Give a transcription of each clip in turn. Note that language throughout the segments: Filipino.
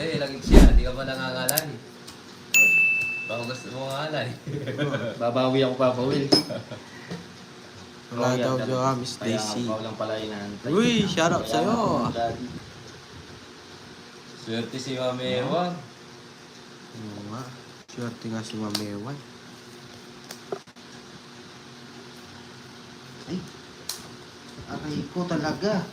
Eh, laging siya. Hindi ka pa nangangalay. Baka gusto mo ngangalay. Babawi ako Papa Will. Wala daw jowa, Miss Kaya Daisy. ikaw lang pala inaantay. Uy, shout out Kaya sa'yo. ako, Daddy. Swerte si Mami Ewan. Oo nga. Swerte nga si Mamewan. Ay, aray ko talaga.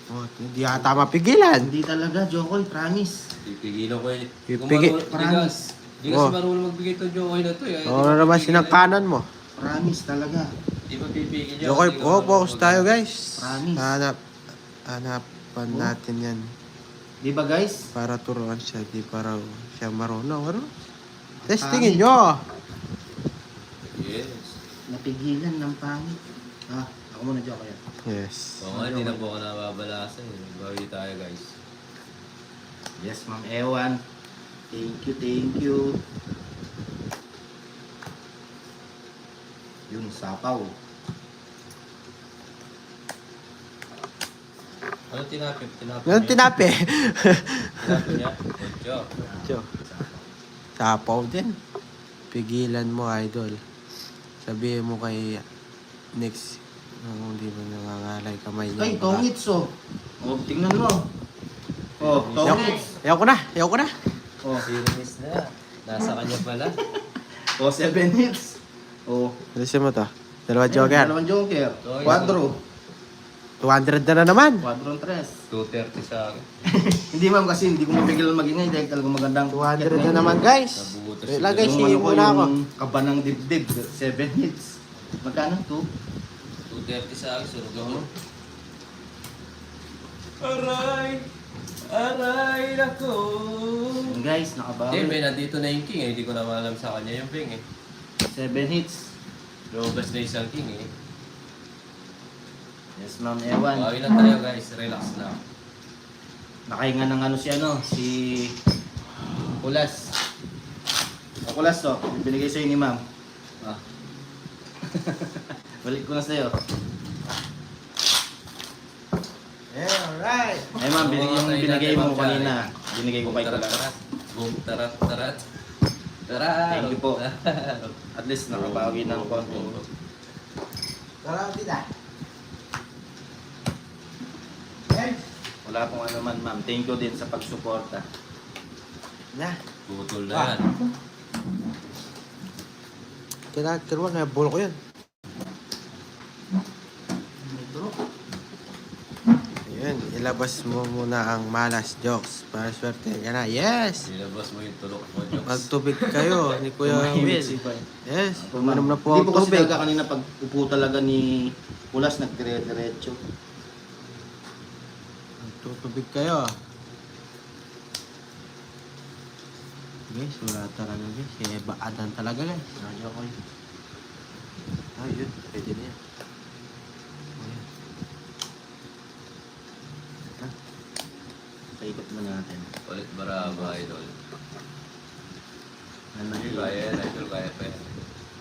Oh, hindi ata mapigilan. Hindi talaga, Jokoy, promise. Pipigilan ko eh. Promise. Hindi kasi marunong magbigay ito Jokoy na ito eh. Oo na naman sinangkanan mo. Promise talaga. Hindi mo pipigil yan. Okay, focus tayo guys. Promise. Hanapan natin yan. Di ba guys? Para turuan siya, di para siya marunong. Ano? Testingin nyo. Yes. Napigilan ng pangit. Ah, ako muna Jokoy. Yes. Oo nga, hindi na po ako nababalasan eh. Bawi tayo guys. Yes, Ma'am Ewan. Thank you, thank you. Yung sapaw. Ano tinapin? Ganun tinapi. Tinapin niya? Ocho. Tiyo. Sapaw din. Pigilan mo, idol. Sabihin mo kay next kung hindi mo nangangalay kamay niya. Ay, tongits oh. Oh, tingnan mo. Oh, tongits. Ayaw ko na. Ayaw ko na. Oh, Serious na. Nasa kanya pala. oh 7 hits. Oh, Alisin mo to. Dalawa joker. Dalawang joker. Quadro. 200 na naman. Quadro 3. 230 sa akin. Hindi ma'am kasi hindi ko mapigilan magingay dahil talagang magandang 200 na naman guys. Nabubutas Lagay Yung si ano ko, muna ako. yung kaba ng dibdib, 7 hits. Magkano? 2? 230 sa akin. Sunod ako. Aray! Aray ako! Yung guys, Hindi, nakabawi. may nandito na yung king eh. Hindi ko na maalam sa kanya yung ping eh. 7 hits. Lobas na isang king eh. Yes, Ma'am Ewan. Bawi lang tayo guys. Relax lang. Nakahinga ng ano si Kulas. O Kulas to, binigay sa'yo ni Ma'am. Ah. Balik ko na sa'yo. Yeah, alright. Eh Ma'am, yung binigay mo kanina. Binigay ko kay Tarat, Kulas. tarat. Boom, tarat, tarat. Tarat. Thank you po. At least nakabawi ng konti. Tara, tita. Wala pong ano man Ma'am. Thank you din sa pagsuporta. Na. Putol na yan. Tinuwan na bulo ko yan. Ayun, ilabas mo muna ang malas jokes para swerte ka na. Yes! Nilabas mo yung tulok mo, Jokes. Magtubig kayo ni Kuya Tumahimik Will. si Pai. Yes, Ako, uminom na po Hindi ang po kasi tubig. talaga kanina pag upo talaga ni Kulas nagdire-diretso. Tutubig kayo. Guys, wala talaga guys. Kaya baadan talaga guys. Nadyo ko yun. Ayun, pwede na yan. Ayun. Paikot mo natin. Ulit baraba, idol. Ano Kaya yan, idol. Kaya pa yan.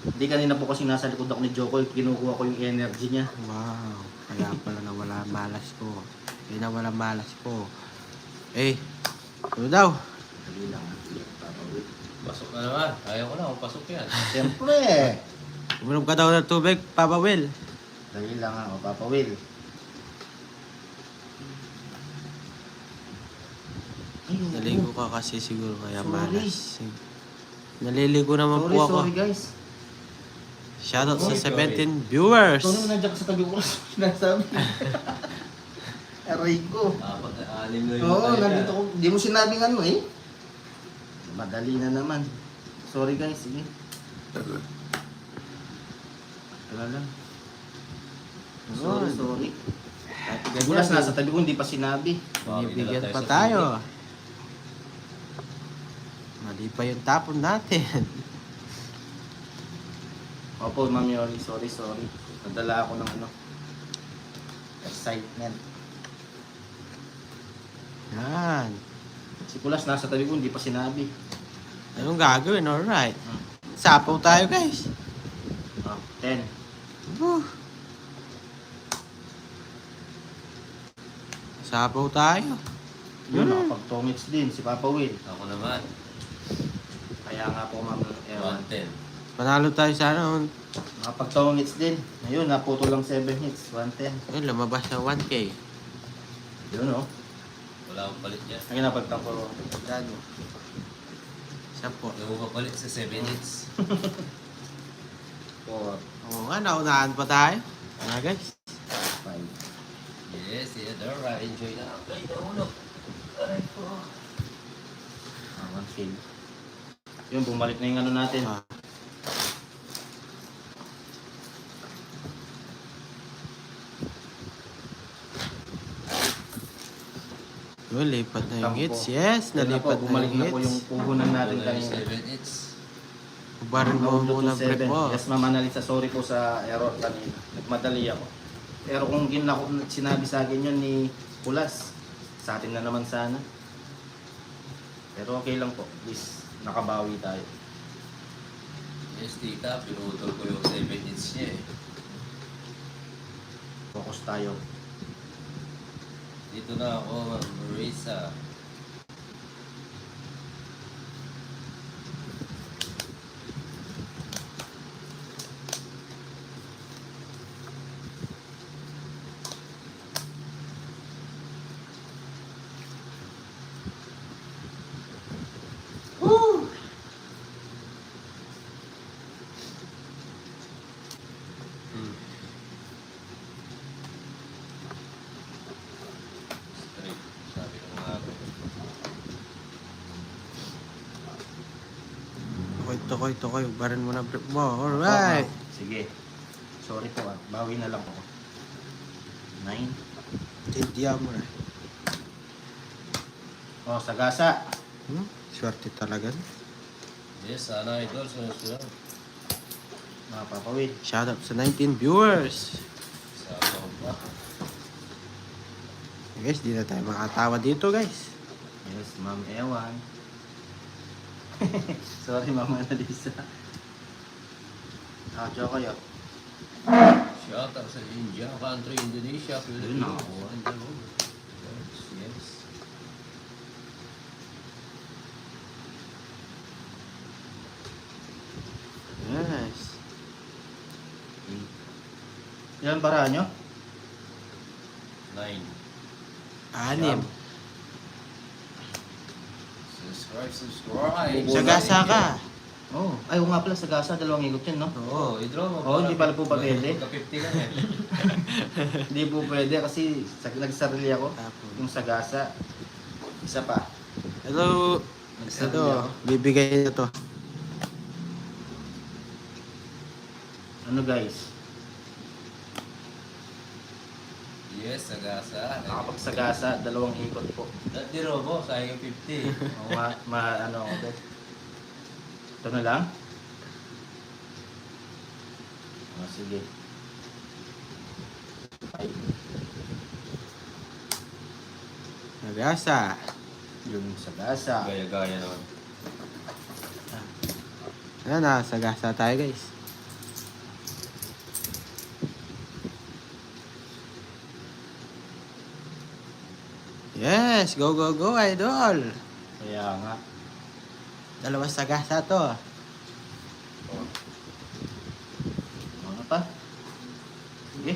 Hindi kanina po kasi nasa likod ako ni Jokoy, kinukuha ko yung energy niya. Wow, kaya pala nawala malas ko. Kaya nawala malas ko. Eh, ano daw? Dali lang. Pasok na naman. Ayaw ko na kung pasok yan. Siyempre! Uminom ka daw ng tubig, Papa Will. Dali lang ha, o Papa Will. Ay, oo. Naligo ka kasi siguro kaya Sorry. malas. Naliligo naman Sorry, po ako. sorry guys. Shoutout sa Sorry, 17 viewers. Ito naman nandiyan ka sa tabi ko kasi sinasabi. Aray ko. Apat na anim na Oo, tayo nandito yan. ko. Di mo sinabing ano eh. Madali na naman. Sorry guys, sige. Wala lang. Sorry, Yun. sorry. Ganyan, Gulas nasa tabi ko, hindi pa sinabi. Bawi na lang Binibigyan pa sa tayo. Mali pa yung tapon natin. Opo, Ma'am Yoli, sorry, sorry. Nadala ako ng ano. Excitement. Yan. Si Kulas nasa tabi ko, hindi pa sinabi. Anong gagawin? Alright. Sapaw tayo guys. Oh, 10. Woo. Sapaw tayo. Yun, nakapag-tongits din si Papa Will. Ako naman. Kaya nga po, Ma'am Ewan. 110. Panalo tayo sa ano. Nakapag-tongits din. Ayun, naputo lang 7 hits. 110. Ayun, lumabas na 1K. Yun, oh. Wala akong palit niya. Ayun, napagtangko. Gano. Isa po. Hindi mo papalit sa 7 hits. Four, Oo nga, naunahan pa tayo. Ano guys? 5. Yes, Theodora. Enjoy na. Ay, nahulog. Aray ko. 1K. Yun, bumalik na yung ano natin. Ah. Yun, lipat na yung Tampo. hits. Yes, Yun na po, nalipat na bumalik yung na po yung hits. puhunan natin Wala yung kanina. 7 hits. Barin mo Nahulog muna yung break 7. mo. Yes, Ma'am Annalisa, sorry po sa error kanina. Nagmadali ako. Pero kung sinabi sa akin yun ni Pulas, sa atin na naman sana. Pero okay lang po. At least nakabawi tayo. Yes, tita. Pinutol ko yung 7 hits niya eh. Focus tayo. Dito na ako, Ma'am Marisa. Straight. Sabi ko nga ako. Tukoy. Barin mo na break mo. Alright. Sige. Sorry po ah. Bawi na lang ako. 9. Tindihan mo na. Oh, sagasa. Swerte talaga. Yes, sana idol. Sunod-sunod. Mapapawid. Shout out sa 19 viewers. Sa ako pa. Guys, di na tayo makatawa dito guys. Yes, Ma'am Ewan. Sorry, Ma'am Annalisa. Joke kayo. Shout out sa India, country, Indonesia, Philippines. Yun ako. Yes. Yes. Ilan para nyo? 9. 6. Subscribe. Sagasa ka. Oh, ay, oo nga pala, sagasa. Dalawang ikot yun, no? Oo, i-draw mo. Oo, hindi pala po ba pwede? Magka-50 ka na eh. Hindi po pwede kasi nagsarili ako. Tapos. Yung sagasa. Isa pa. Hello. Nagsarili Ito, ako. bibigay na to. Ano guys? Yes, sagasa. Nakapagsagasa, dalawang ikot po. Dati robo, sayang yung 50. Oo nga, ano ako doon. Ito na lang? Oh, sige. 5. Nagasa. Yung sagasa. Gaya-gaya naman. Ayan na, sagasa tayo guys. Yes, go, idol. Kaya nga. Dalawang sagasa to. Oh. Ano pa? Sige.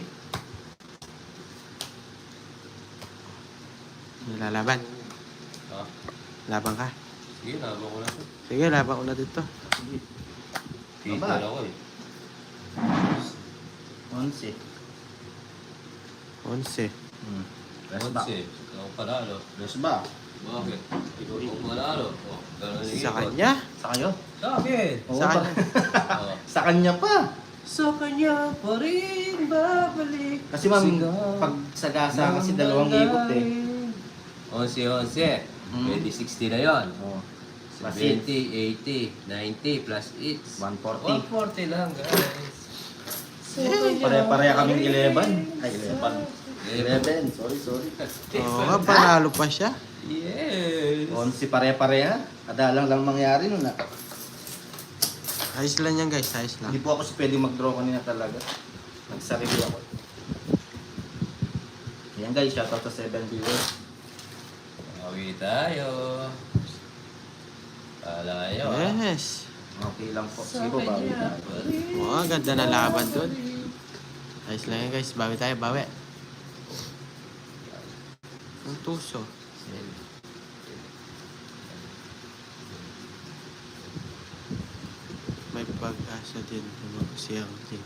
Nilalaban. Ha? Laban ka. Sige, nabang ko na ito. Sige, laban ko na dito. Sige. Tita Aba. na ako eh. 11. 11. Rest back. 11. Ako panalo. Rest back. Bakit? Ikaw ang panalo. Oh, ganun yung Sa ikot. kanya? Sa kayo? Sa akin. Oo, Sa kanya. Oh. Sa kanya pa. Sa kanya pa rin babalik. Kasi ma'am, Sigaw pag sagasa kasi dalawang ikot eh. 11. Mm. Pwede 60 na yun. Oh. 70, 80, 90 plus 140. 140 lang, guys. Pare-pareha kaming 11. Ay, 11. Sorry. Oo nga, panalo pa siya. Yes. 11 pare-pareha. Adalang lang mangyari nun ah. Ayos lang yan guys, ayos lang. Hindi po ako pwedeng mag-draw kanina talaga. Nagsarili ako. Ayan guys, shoutout sa 7 viewers. Bawi tayo. Kala kayo, ah. Yes. Okay lang po. Sige po, bawi tayo. Oh, ganda na laban dun. Ayos lang yan guys. Bawi tayo, bawi. Ang tuso. May pag-asa din naman siyang team.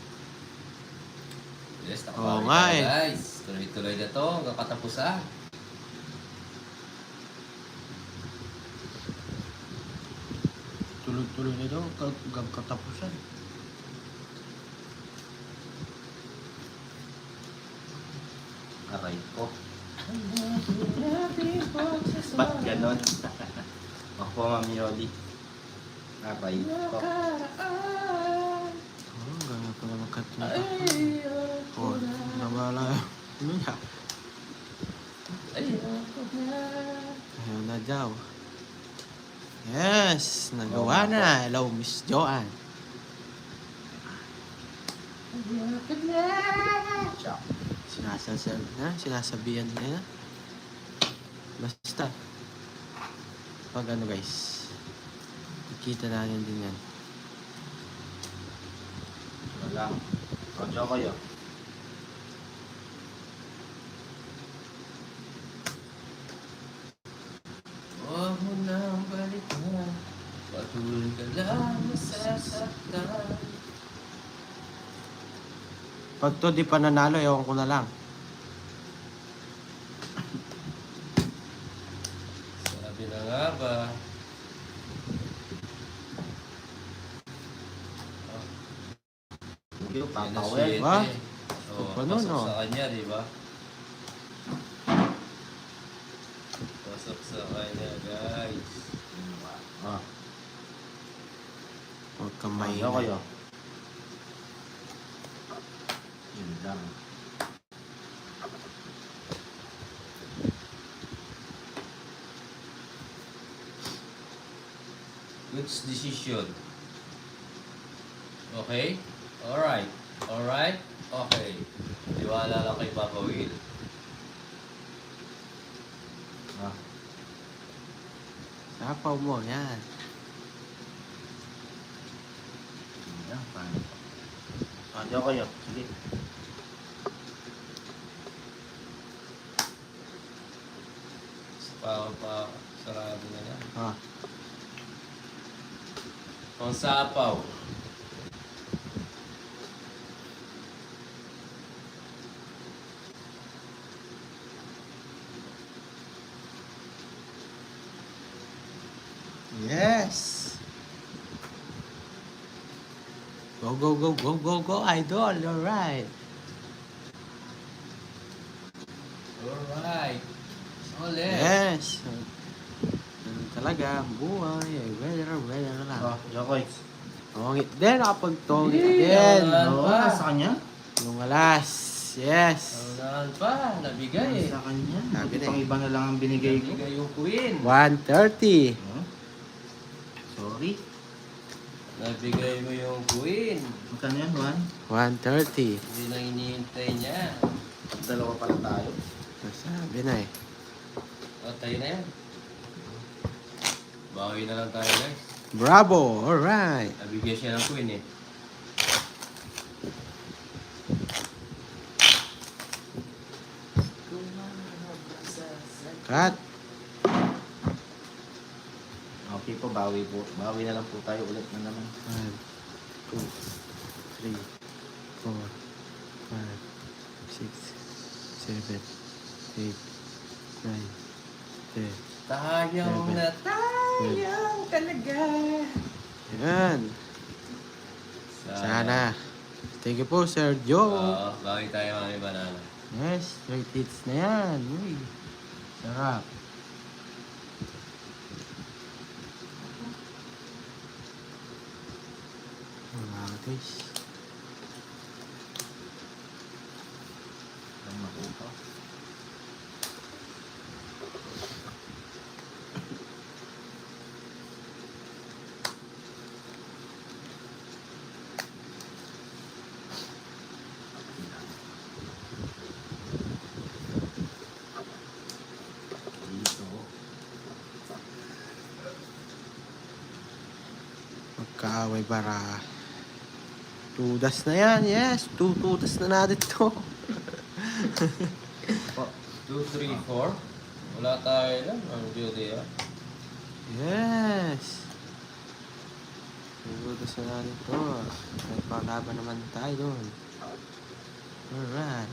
Yes, Oo nakabawi nga tayo, eh. guys. Tuloy-tuloy na to. Hanggang katapusan. Tuloy-tuloy na daw hanggang katapusan. Aray ko. Ba't ganon? Ako, Ma'am Yoli. Aray ko. Oh, gano'n pala magkatunta. Oh, nawala. Ano niya? Ayaw na daw. Yes! Nagawa na. Hello, Miss Joanne. Ciao. Sinasabihan niya na. Basta. Pag ano guys. Ikita natin din yan. Wala. Radyo kayo. Huwag mo nang balikan. Patuloy ka lang masasaktan. Pag to di pa nanalo, ewan ko na lang. Sabi na nga ba? Hindi ko Yan na papawin. siyete. Ba? Oh, Paano, pasok no? sa kanya, di ba? Pasok sa kanya, guys. Ah, Huwag kang radyo maingay. kayo. Yun lang. Good decision. Okay? Alright. Alright? Okay. Tiwala lang kay Papa Will. Ah, Sapaw mo, yan. yun lang. Paano? Radyo kayo. Sige. Pa, sarado na yan. Ah, Ang sapaw. yes! Go, go, go, go, go, go, idol. Alright. Alright. Solid. Yes. Ganun talaga, ang buhay. Weather lang. Ah, Jokoy. Tongit din, nakapag-tongit Yeah, din. wala. Oo, sa kanya? Yung alas. Yes. Ang pa, nabigay. Sa kanya. Sabi Buti na pang eh. iba na lang ang binigay ko. Nabigay yung queen. 130. Hmm? Sorry. Nabigay mo yung queen. Magkano yan, Juan? 130. Hindi na hinihintay niya. Dalawa pala tayo. Sabi na eh. O, tayo na yan. Bawi na lang tayo, guys. Bravo. Alright. Nabigay siya ng queen eh. Cut. Okay po, bawi po. Bawi na lang po tayo ulit na naman. 1, 2, 3, 4, 5, 6, 7, 8, 9, 10. Tayong na tayong talaga. Yan. Sana. Thank you po, Sir Joe. Oo, bawi tayo mga banana. Yes, straight hits na yan. Uy. Sarap. Mga guys. Ang makuha. Dito. kaaway bara. Tudas na yan, yes. Tutudas na natin to. Po. 2, 3, 4. Wala tayo lang. Ang beauty, ah. Yes. Tutudas na natin to. May palaban naman tayo doon. Alright.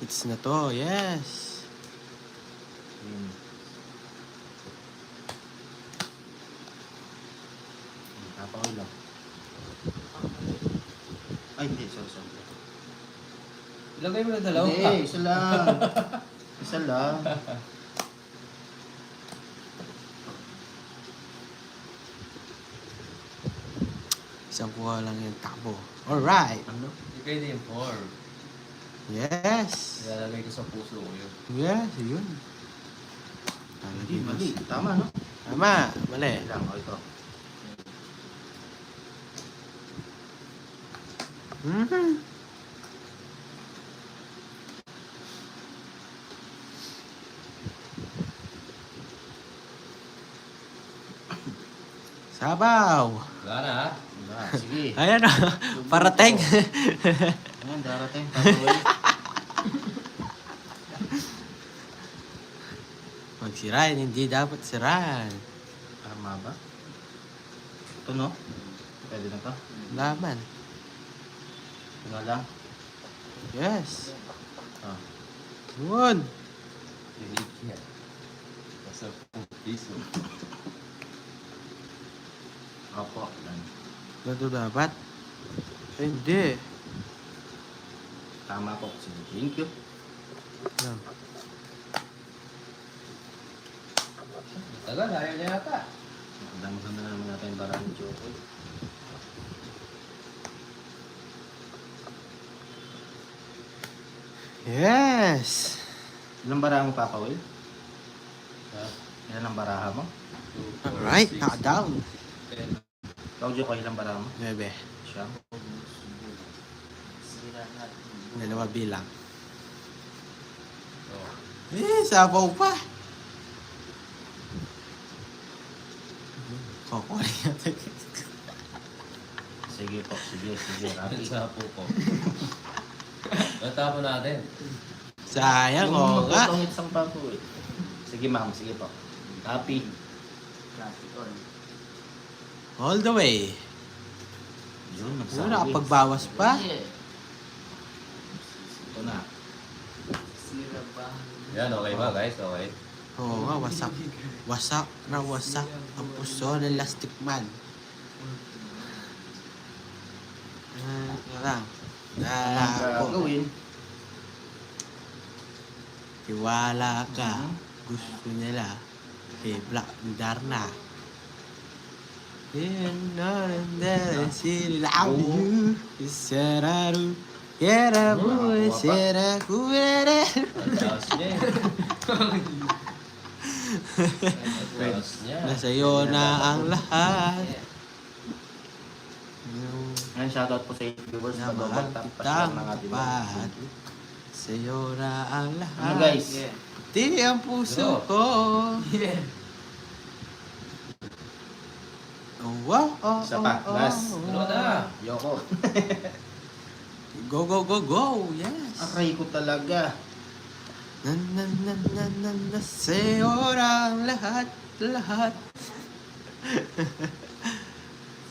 It's na to, yes. Hmm. Napakawal lang. Ay, hindi. Sorry. Ilagay mo na dalawa. Hindi, isa lang. Isa lang. Isang kuha lang yung takbo. Alright. Ano? Pwede yung 4. Yes. Ilalagay ko sa puso ko yun. Yes, yun. Hindi, mali. Tama, no? Tama, mali. Hindi lang. O, ito. Mhm. Sabaw. Wala na, ha? Diba? Sige. Ayan o, parating. Ayan, darating. Papawal. Pag sirain, hindi dapat sirain. Tama ba? Ito, no? Pwede na to? Laban. Ito na lang. Yes. Ah. Good. Dinig yan. Nasa piso. Opo. Yan. Ganito dapat? Hindi. Tama po. Sige, thank you. Yan. Tagal, ayaw niya yata. Damasan na naman natin yung barang ni Chokoy. Yes. Ilang baraha mo, Papa Will? Ha? Ilan ang baraha mo? 2, 4, Alright, 6, knockdown. 10. Ikaw, Chokoy, ilang baraha mo? 9. Siya. Dalawa bilang. Oh. Sabaw pa. Kukunin natin. Sige po, sige. Rapi. Sa puko. Natapon natin. Sayang, oo nga. Itong isang Papa Will. Sige, ma'am. Sige po. Happy. All the way. Yun, Ano, nagsabi. nakapagbawas pa? Ito na. Yan, okay ba guys? Okay. Oo nga, wasak. Wasak na wasak ang puso ng Lastic Man. Lang. Ang gagawin. Tiwala ka. Gusto nila. Kay Black Darna. Ang taas niya eh. Ang taas niya. Nasa'yo na ang lahat. Ngayon, shoutout po sa viewers Na na mahal Tap kitang ng ating tapat. Sa'yo na ang lahat. Ano guys? Di ang puso Bro. ko. Oh, wow, oh, Isa pa, oh, last. oh, Ano na? Yoko. Go, go, go, go. Yes. Aray ko talaga. Na, sa'yo na ang lahat, lahat.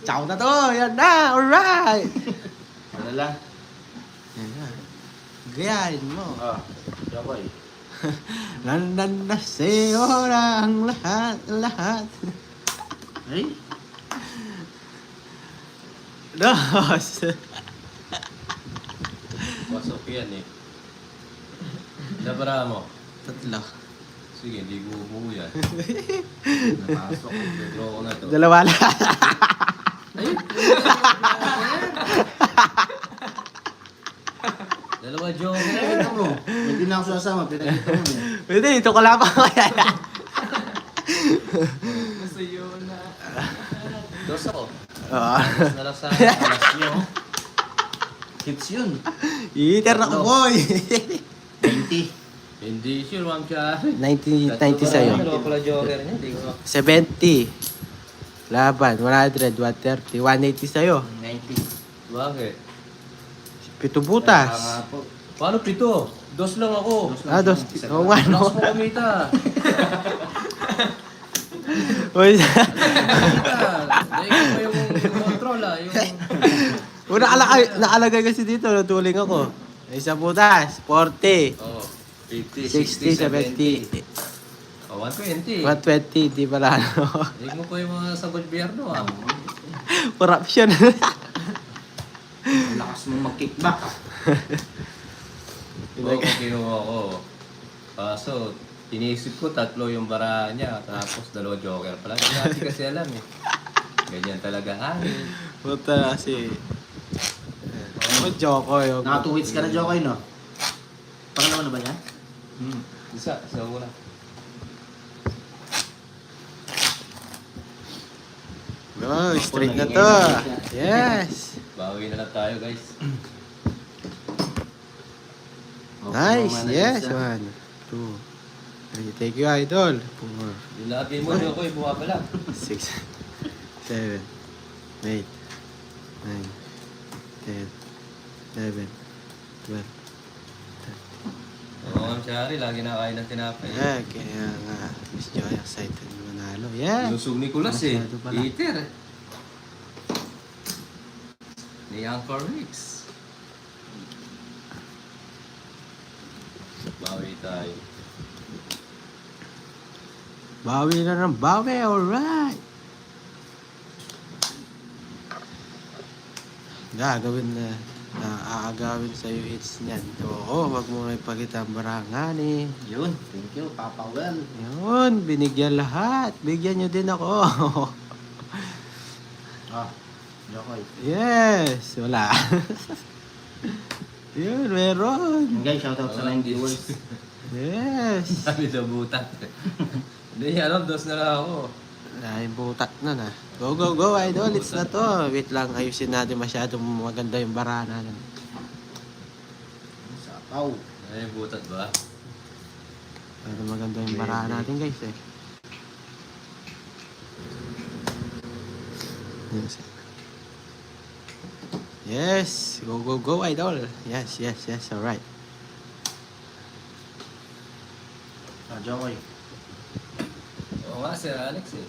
Ciao na to. Yan na. Alright. Ano lang? Yan na. Gayahin mo. Ah, Yoko eh. Na, sa'yo na ang lahat, lahat. Ay, Dos. Pasok yan eh. Nabara mo. Tatlo. Sige, hindi ko buo yan. napasok. Draw ko na to. Dalawa lang. Dalawa joker. Pinakita mo. Hindi na ako sasama, pinakita mo eh. Pwede, ito ko lang pa kaya. Gusto yun na. Dos ako. Oo. Dos na lang sa alas nyo. Hits yun. Iter na ko, boy. 20. Hindi sure, Ma'am Chari. 90 sa'yo. Dalawa pala joker niya. Hindi ko 70. Laban, 100, 130, 180 sa'yo. 90. Bakit? Pito Kaya butas. nga po. Paano pito? Dos lang ako. Ah, dos. Isa Oo lang. nga, no? Lakas mo kumita. Uy, Kumita. Dahil ko yung control yung... nakalagay kasi dito, natuling ako. Isa butas, 40, Oh, 50, 60, 70, 120. 120, di pala ano. Hindi mo po yung mga sa gobyerno ah. Corruption. Ang lakas mo mag-kickback. Oo, kinuha ko. Kaso, inisip ko tatlo yung bara niya, tapos dalawa joker pala. Hindi natin kasi alam eh. Ganyan talaga ani. Puta kasi. Ano Joko yung... Naka 2 hits ka na, Jokoy, no? Pangalawa na ba yan? Isa ko na. Oh, straight na to. Yes. Bawi na lang tayo guys. Nice. Yes. 1, 2, 3. Thank you, idol. 4, Yung lahat mo nyo ko, bumabala. 6, 7, 8, 9, 10, 11, 12. Oo, Ma'am Shari, lagi na kain ng tinapay. Yeah, kaya nga, Miss Joy, excited manalo. Yeah. Lusog ni Kulas eh. Masyado pala. Peter. Ni Uncle Rix. Bawi tayo. Bawi na ng bawi, alright. Gagawin na, aagawin sa'yo hits niyan. Oo, wag mo na ipakita ang barangan eh. Yun. Thank you, Papa Well. Yun, binigyan lahat. Bigyan nyo din ako. Ah, Jokoy. Yes, wala. Yun, meron. Guys, shoutout sa 9 viewers. Yes. Sabi daw butat. Hindi, alam, dos na lang ako. Ay, butak na na. Go, go, go, idol. It's na to. Wait lang, ayusin natin masyadong maganda yung barana. Sapaw. Ay, butat ba? Pero maganda yung barana natin, guys, eh. Yes. Yes. Go, go, go, idol. Yes, yes, yes. Alright. Ah, Jokoy. Oo nga, Sir Alex eh.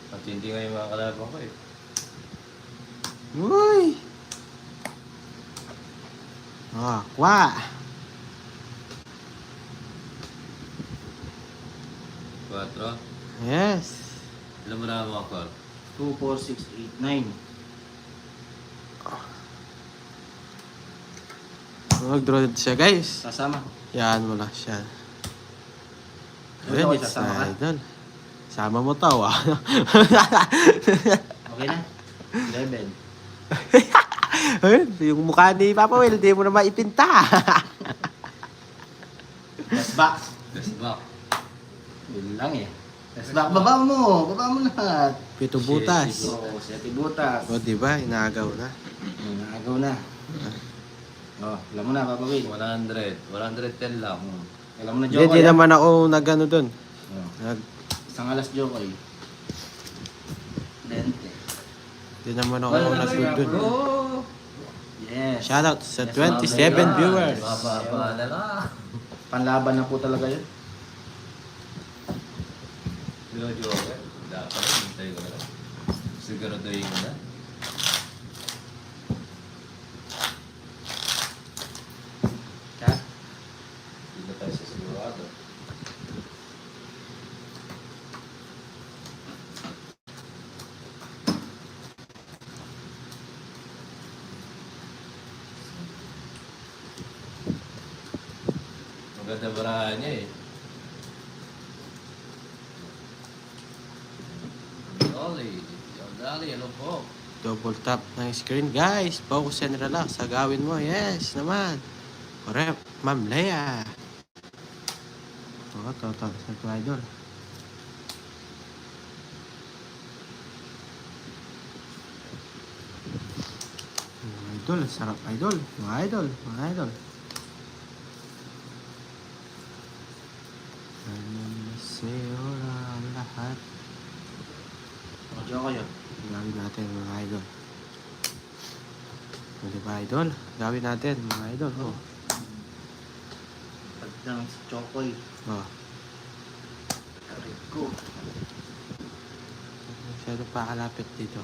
Matindi nga yung mga kalaban ko eh. Uy! Ah, kwa! 4. Yes. Alam mo na mga call. 2, 4, 6, 8, 9. Mag-draw siya, guys. Sasama. Yan mo na siya. Ikaw, Ayun, it's sasama ka? idol. Sama mo tao, ah. Okay na? 11. Ayun, yung mukha ni Papa Will, hindi mo na maipinta. Last back. Best back. Yun lang eh. Last back. Baba mo. Baba mo lahat. Pito butas. Oo, siyete butas. O, diba? Inaagaw na. Agaw na. Oh, alam mo na, Papa Will. 100. 110 lang. Alam mo na, Hindi, Jokoy. di naman ako nag-ano dun. Oh. Nag, Isang alas, Jokoy. 20. di naman ako nag-good dun. Go! Yes. Shoutout sa Yes, 27 ma'am. viewers. Mababa na lang. Panlaban na po talaga yun. Joker. Dapat hintay ko na lang. Siguraduhin ko na. Ha? Hindi na tayo sa sigurado. Maganda barahan niya eh. Dali, ano po? Double tap ng screen. Guys, focus and relax. Agawin mo. Yes, naman. Correct. Ma'am Leia. Oo, toto. Sa to, idol. Mga idol, sarap idol. Mga idol, mga idol. Ano na sa'yo ang lahat. Medyo kayo. Gawin natin mga idol. O, diba idol? Gawin natin mga idol. Oh. Pagdang si Chokoy. Oh. Aray ko. Masyado pa kalapit dito.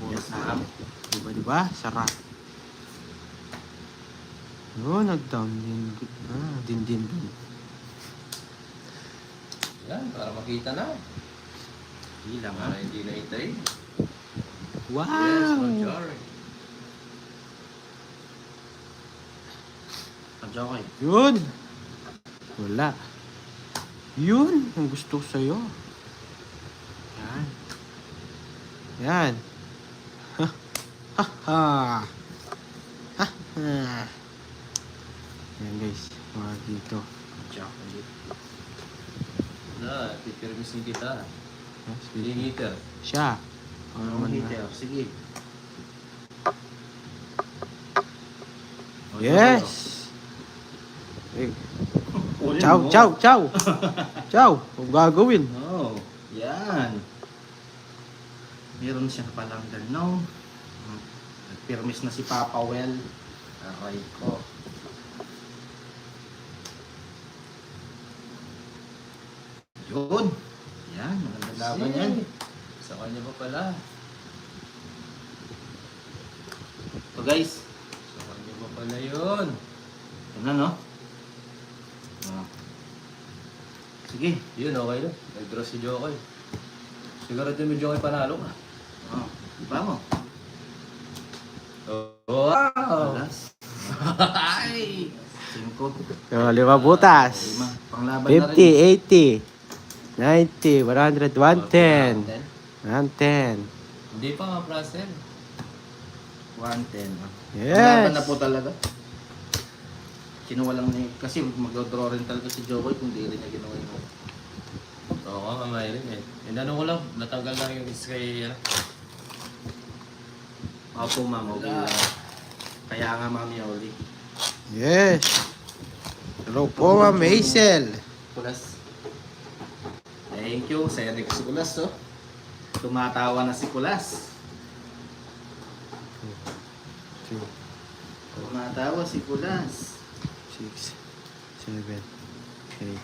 Yes, ma'am. Diba? Sarap. Oh, nag-down din. Din. Yan, para makita na. Ilang Para hindi na itay. Wow! Yes, Manjari. Medyo kayo. Yun! Wala. Yun! Ang gusto ko sa'yo. Yan. Yan. Ha! Ha! Ha! Ha! Ha! Yan guys. Mga dito. Medyo kayo. Na, pipirmisin kita. Yes, Pilingiter. siya. Ano naman na. hitter? Sige. O, Yes! Eh, Ulit Chow, mo. chow, chow! Chow! Kung gagawin. Oh, yan. Meron siya palang ganaw. Nagpirmis na si Papa Well. Aray ko. Yun. Yan, magandang laban yan. Sa kanya pa pala. So guys, Sa kanya pa pala yun. yun na no? Ah. Sige. Yun, okay na. Nag-draw si Jokoy. Siguro din mo Jokoy panalo ka. Oh, iba mo. Wow! Alas. Ay! 5. So, 5 butas. Panglaban na rin. 50, 80, 90, 100, 110. 110. Hindi pa nga, Prasel. 110. Yes. Panglaban na po talaga. Kinuha lang ni... Kasi magdodraw rin talaga si Jokoy kung di rin niya ginawa yung... Oo nga, mamay rin eh. Inano ko lang, natanggal lang yung kay... Opo, ma'am. Okay Wala. lang. Kaya nga, Ma'am Yoli. Yes. Hello po, Ma'am Hazel. Kulas. Thank you. Saya rin si Kulas, oh. Tumatawa na si Kulas. Tumatawa si Kulas. 6, 7, 8, 9,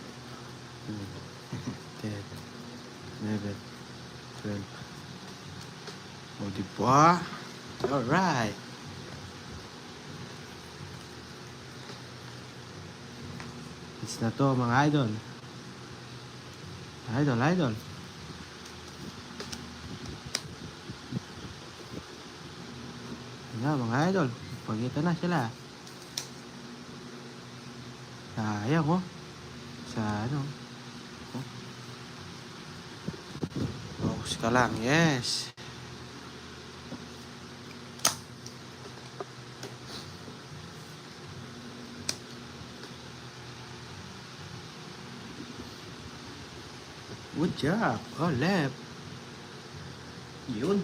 10, 11, 12. O, diba? Alright. It's na to, mga idol. Idol. Yan, mga idol. Pagkita na sila. Sayang, oh. Sa ano. Oh. Focus ka lang. Yes. Good job. Oh, left. Yun.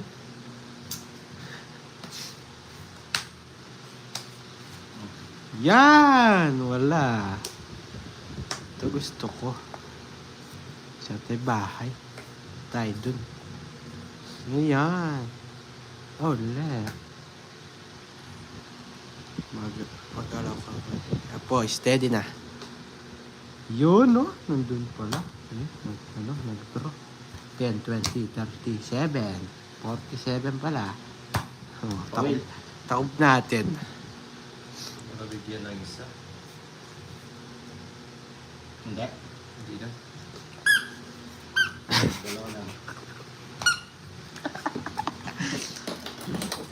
Yan! Wala. Ito gusto ko. Sa tayo bahay. Tayo dun. Ayan. Oh, left. Mag-alaw ka. Apo, steady na. Yun, no? Nandun pala. Nag-draw. 10, 20, 37. 47 pala. Oh, Pawil. taob natin. Mabigyan ng isa. Hindi. Hindi na. Dalawa lang.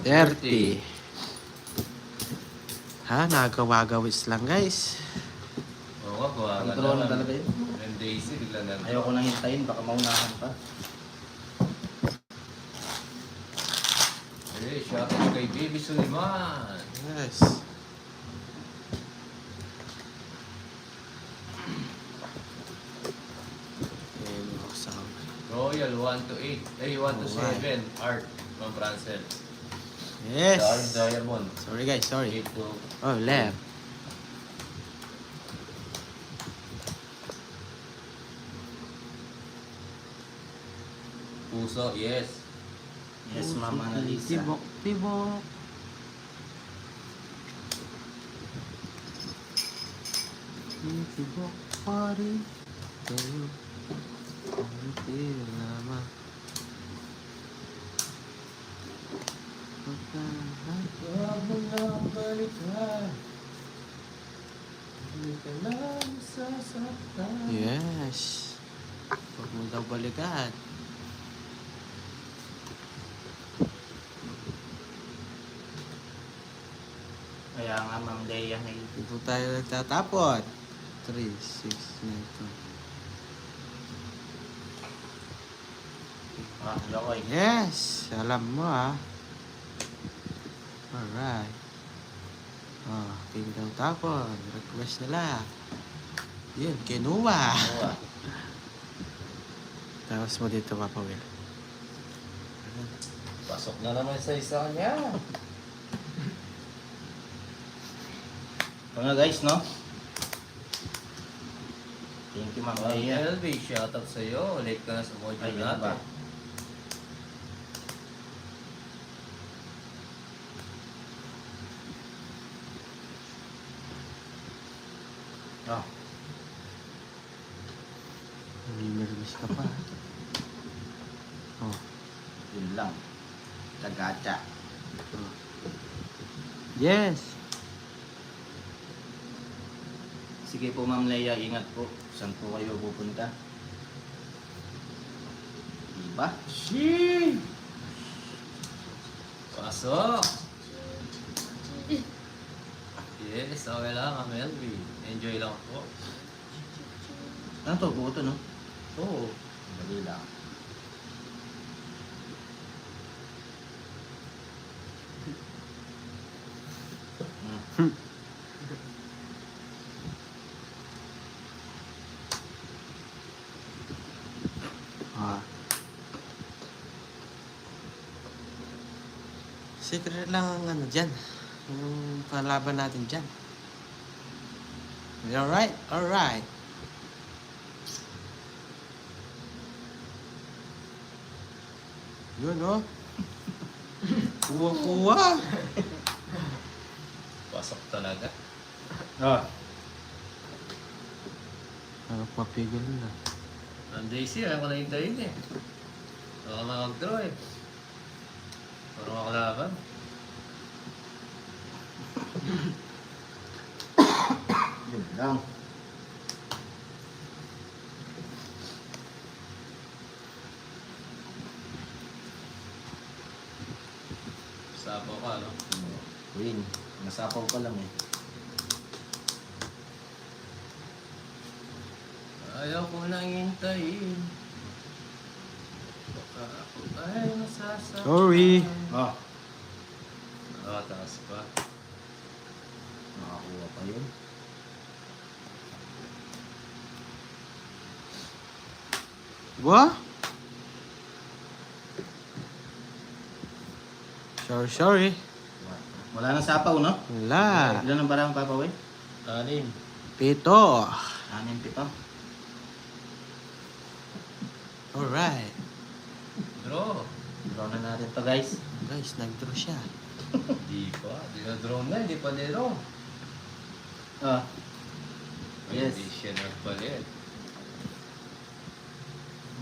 30. Ha? Nagawa-gawis lang, guys. Oo nga, gawa Ang nga draw na naman. talaga yun. When Daisy, bigla na. Ayoko nang hintayin. Baka maunahan pa. Okay, shoutout kay Baby Suliman. Yes. Ayan, buksan. Royal 1 to 8. Ay, 1 to Alright. 7. Art from Francel. Yes. Diamond. Sorry guys, sorry. 8 to... Oh, left. Puso, yes. Yes, Ma'am Annalisa. Tibok, tibok. Tibok pa rin. Tayo. Hindi naman. Huwag mo lang balikan. Hindi ka lang sasaktan. Yes. Huwag mo daw balikan. Kaya nga, Ma'am Leia, may Dito tayo nagtatapon. 3, 6, 9, 2. Jokoy. Yes! Alam mo ah. Alright. Kingdom tapon. Request nila. Yun, kinuha. Kuha. Tapos mo dito, Papa Will. Pasok na naman sa isa niya. Ito nga guys, no? Thank you, Ma'am Leia. LB, shoutout sa'yo. Late ka na sa module Ay, yan ba? natin. Oh, Nervous ka pa. Oh. yun lang. Tagacha. Yes! Sige po, Ma'am Leia, ingat po. Saan po kayo pupunta? Diba? Sheesh! Pasok! Yes, okay lang, Ma'am LB. Enjoy lang po. Ano to? Buo to, no? Oo. Dali lang. Ah. Secret lang ang ano dyan. Yung palaban natin dyan. Alright? Alright. Yun oh. Kuha-kuha. Pasok talaga. Oh, Ano papigil na? Ang JC, ayaw ko na hintayin eh. Baka mag-draw eh. Parang ako laban. yun lang. Sapo ka, no? Win. Nasapaw pa lang eh. Ayaw ko nang hintayin. Baka ako ay masasaktan. Sorry. Oh, Taas pa. nakakuha pa yun. What? Sorry. Wala nang sapaw, no? Wala. Ilan ang barang papawin? 6. 7. 6, 7. Alright. Draw. Draw na natin to, guys. Guys, nag-draw siya. Di pa. Di na draw na. Hindi pa niro. Ah, Yes. Hindi siya nagpalit.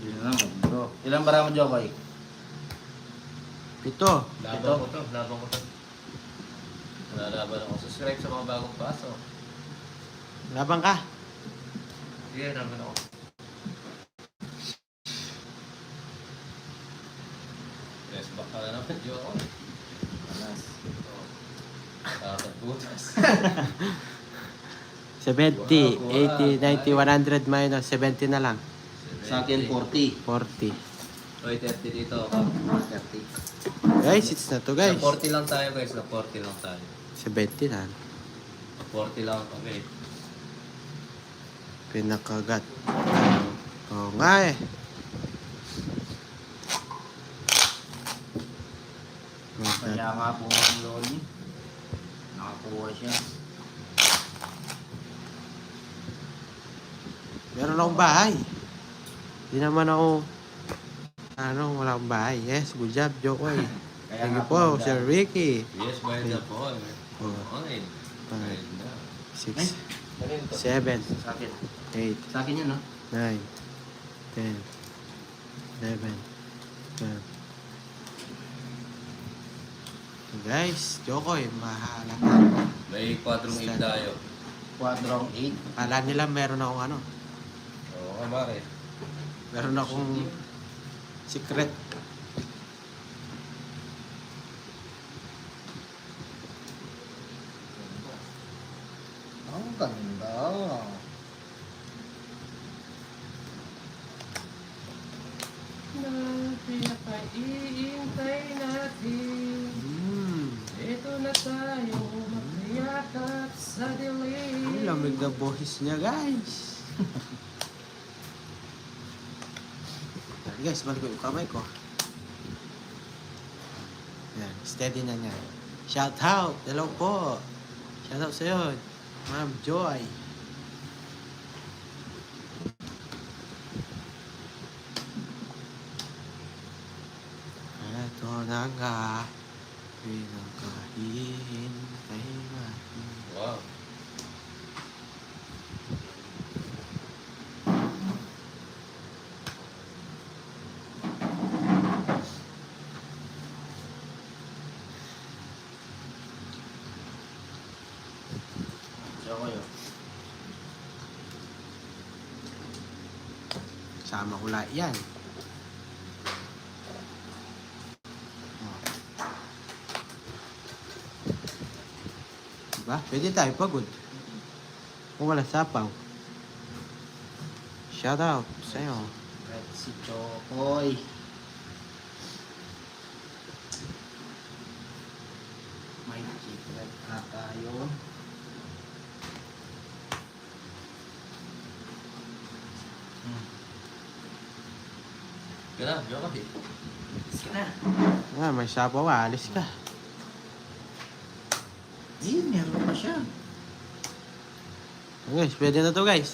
yun lang, mag-draw. Ilang barang mo, Jokoy? 7. Laban Ito. ko to. Laban ko to. Nalalaban ako. Subscribe sa mga bagong paso. Labang ka. Sige, laban ako. Press back ka na naman, Joko. Alas. Butas. 70, 80, 90, 100 minus 70 na lang. Sa akin, 40. 40. Oy, 30 dito. 30. Guys, it's na to guys. Sa 40 lang tayo guys, sa 40 lang tayo. 70 na. Sa 40 lang kami. Pinakagat. Oo nga eh. Kaya nga po ang Loli. Nakakuha siya. Meron akong bahay. Hindi naman ako wala akong bahay. Yes, good job, Jokoy. Kaya Thank nga you po, Sir Ricky. Yes, bayad na po. Oh. Okay. Bayad na. 6, Kanino to? 7, Sa akin. 8, Sa akin yun, no? 9, 10, 11, 12. Guys, Jokoy, mahalata. May 4 tayo. Quadrong 8. Kala nila meron akong Oo nga, mare. meron akong secret. Ang ganda. Pinakaiintay natin. Ito na tayo, magkayakap sa dilim. Ang lamig na boses niya, guys. Yan, guys, balik ko yung kamay ko. Yan, steady na niya. Shout out! Hello po! Shout out sa'yo, Ma'am Joy. Ito na nga, pinakahihintay natin. Wow. Siya ko yun. Sama ko lahat yan. Diba? Pwede tayo pagod. Kung wala sapaw. Shout out sa'yo. Red si Chokoy. May secret na tayo. Gana, joke eh. Sige na. Ah, may sapaw, alis ka. Meron pa siya. Guys, pwede na to guys.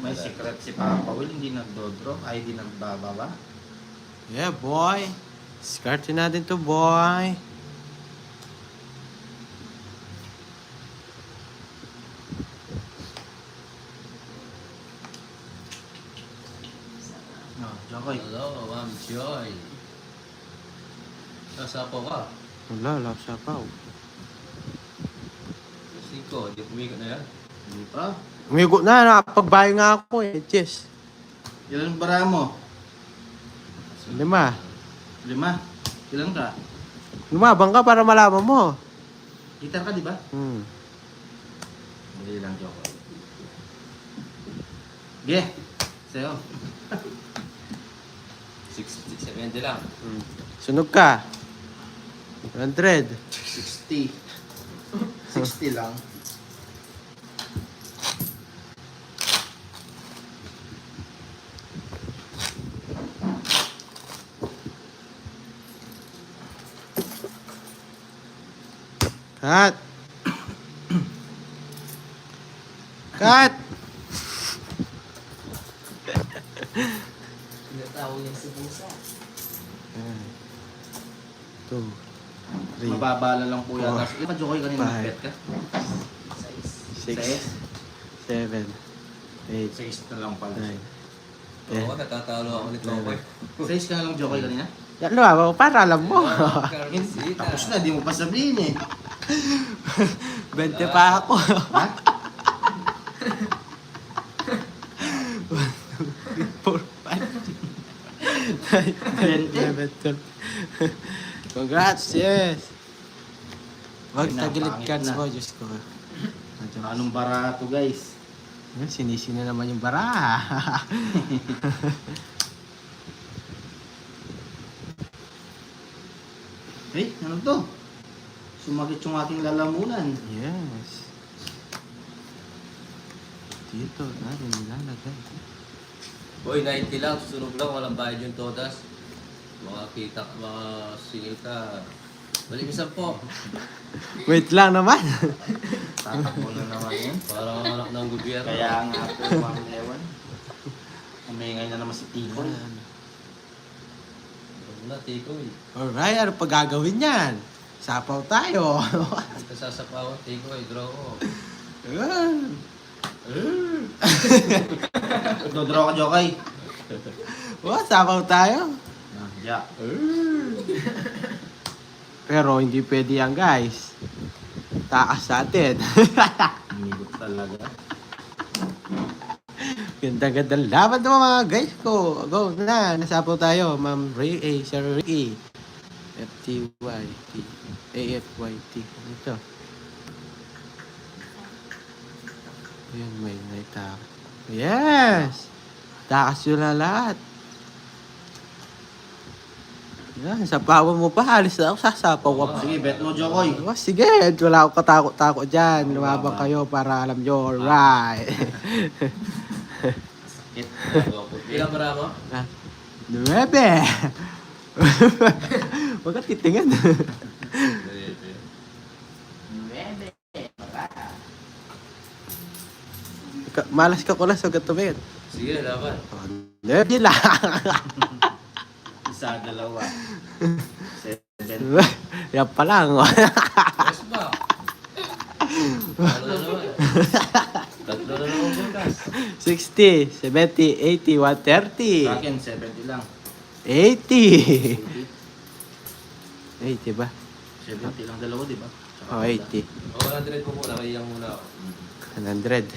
May secret si Papa Will, hindi nagdodrop, ay hindi nagbababa. Yeah, boy. Discardin natin to, boy. No, Chokoy. Hello, Ma'am Joy. Sasapo ka. Wala, wala sapaw. 5, di kumikot na yan. Hindi pa. Umigo na, nakapagbayo nga ako eh. Cheers. Ilan bara mo? 5. 5. Ilan ka? Lumabang ka para malaman mo. Gitar ka, di ba? Hindi lang, Chokoy. Ge! Sa'yo. 60, 70 lang. Sunog ka. 100. 60. 60 lang. Cut! Cut! Tinatawag niya si Busa. 2, 3, Mababala lang po yata. Ilan ka, Chokoy, kanina Five. bet ka? 6, 7, 8, 6 na lang pala. 9. Oo, natatalo ako nito. 6 ka na lang, Chokoy, kanina? Yan, lumabang para alam mo. Tapos na, di mo pa sabihin eh. 20 pa ako. Ha? 1, 2, 3, 4, 5, 6, 7, 8, 9, 10, 11, 12. Congrats, yes. Wag Yun na, tagilid pangit cards na. mo, Diyos ko. Anong barato, guys? Sinisino naman yung bara. Eh, ano to? Sumakit yung ating lalamunan. Yes. Dito natin nilalagay. Boy, 90 lang, susunog lang, walang bayad yung todas. Makakita, makasingil ka. Balik mo 10. Wait lang naman. Tatakbo na naman yan. Parang ang anak ng gobyerno. Kaya nga po, Ma'am Ewan. Umingay na naman si Tikoy. Huwag na, Tikoy. Alright, ano pa gagawin yan? Sapaw tayo. Hindi ka sasapawan, Tikoy, draw ko. Dodraw ka, Jokay. Oh, sapaw tayo. Yeah. Pero hindi pwede yan, guys. Takas sa atin. Umigot talaga. Ganda-ganda laban naman mga guys ko. Go na. Nasapaw tayo. Ma'am Ray, Sir Ricky. FTYT. AFYT. Ito. Ayan, may naitaka. Yes! Takas yun na lahat. Yan, sapawan mo pa. Alis na ako. Sasapaw ka pa. Sige, bet mo, Jokoy. Oh, sige, wala akong katakot-takot dyan. Lumabang kayo para alam nyo. Alright. Sakit. Ilang bara mo? 9. Huwag ka titingin. Malas ka kulas, huwag ka tumingin. Sige, laban. 9 lang. Isa, dalawa. 7. Yan pa lang. Yes ba? Ano na naman? Tatlo na naman bukas. 60, 70, 80, Sa 130. akin, 70 lang. 80. 80 ba? 70 lang dalawa, di ba? Tsaka Oh, 80. O, 100 ko muna, kaya muna ako. 100.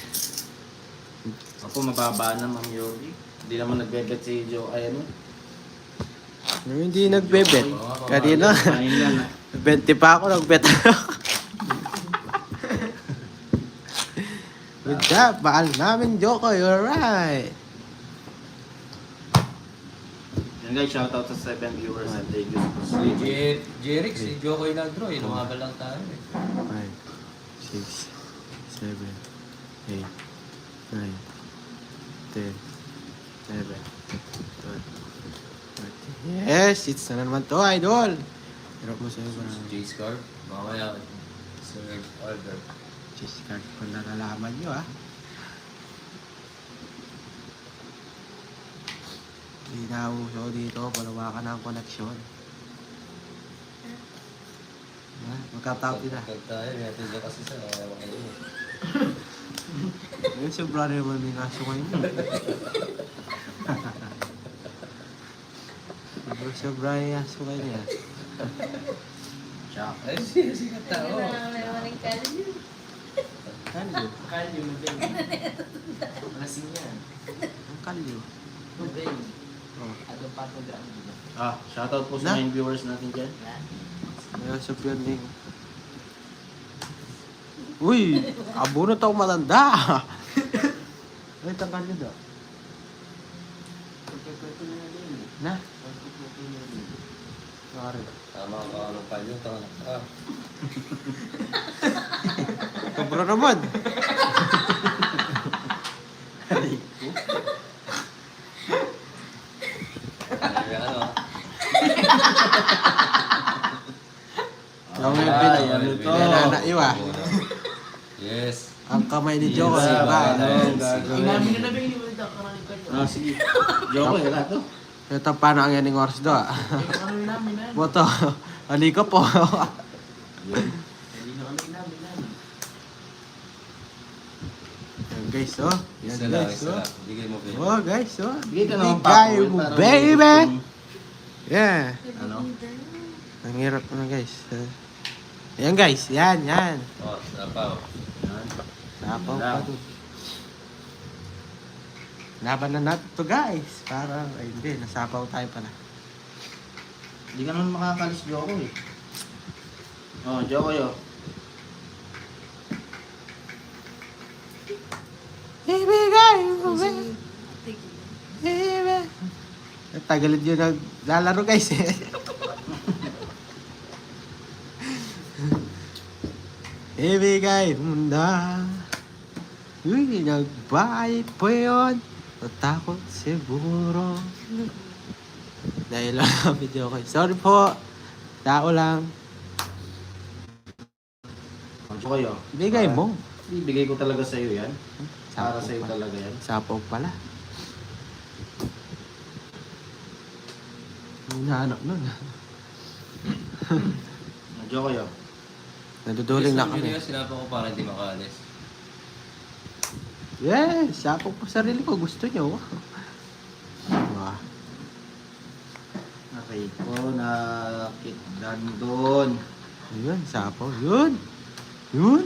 Ako, mababa na, Ma'am Yogi. Hindi naman nagbebet si Joe. Ay, ano? Hindi nagbebet. Kanina, Kain lang, ah. 20 pa ako, nagbet ako. Good job, mahal namin, Jokoy. Alright. Yan guys, shoutout sa 7 viewers and thank you. Si Jerix, si Jokoy nag-draw, inumagal lang tayo eh. 5, 6, 7, 8, 9, 10, 11, 12, 13. Yes, it's na naman to, idol. Hirap mo sa'yo ba? J-Scarf, mamaya, serve order. Just card ko na nalaman nyo, ah. Hindi na uso dito, palawakan ang koneksyon. Magkatawag din ah. Pag tayo, may atin dyan kasi sa mga kayo. Ngayon sobra na naman may naso ngayon. Sobra yung naso ngayon yan. Ciao. Ay, sige tao. Kalyo. Kalyo mo din. Lasing yan. Ang kalyo. Tubig. Oh. Ano pa ito dyan? Ah, shoutout po sa Na? 9 viewers natin dyan. May usap yun din. Uy! Abunot ako matanda! Ay, tangkal nyo daw. Pagkakweto na din. Na? Pagkakweto na din. Sorry. Tama ka anong kayo, tama ka. Sobra naman. Kaya ano, Yung may Ay, ano to? pinanaiwa. yes. Ang kamay ni Joe Yes, kasi ba? ano, gagawin? Inamin na namin yung ulit ako karang kanyo. Ah, sige. Jokoy, wala to. Ito paano ang yaning oras do? Ano namin na? Boto. Halika po. Hindi na kami namin na. Yan guys, oh. Yan Isa lang, guys, isa oh. lang. Bigay mo, baby. Oh guys, oh. Bigay ka naman Bigay Paco, mo, para baby! may- Yeah. Ano? Ang hirap na guys. Ayan guys, yan, yan. Oh, sapaw. Yan. Sapaw Lang. pa doon. Laban na natin to guys. Para, ay hindi, nasapaw tayo pala. Hindi ka naman makakalis, Jokoy. Oh, Jokoy, oh. Ibigay mo, baby. Baby. Tagalid yun naglalaro guys eh. ibigay mo na. Uy, nagbayad po yun. Natakot siguro. Dahil lang video ko. Sorry po. Tao lang. Ang kayo. Bigay mo. Ibigay ko talaga sa iyo yan. Para Sapaw sa iyo pa. talaga yan. Sapaw pala. Hinahanap nun. Medyo kayo. Naduduling na kami. Sinabi ko para hindi makaalis. Yes, sapaw po sarili ko. Gusto nyo. Wow. Aray ko, nakitdan doon. Yun, sapaw. Yun. Yun.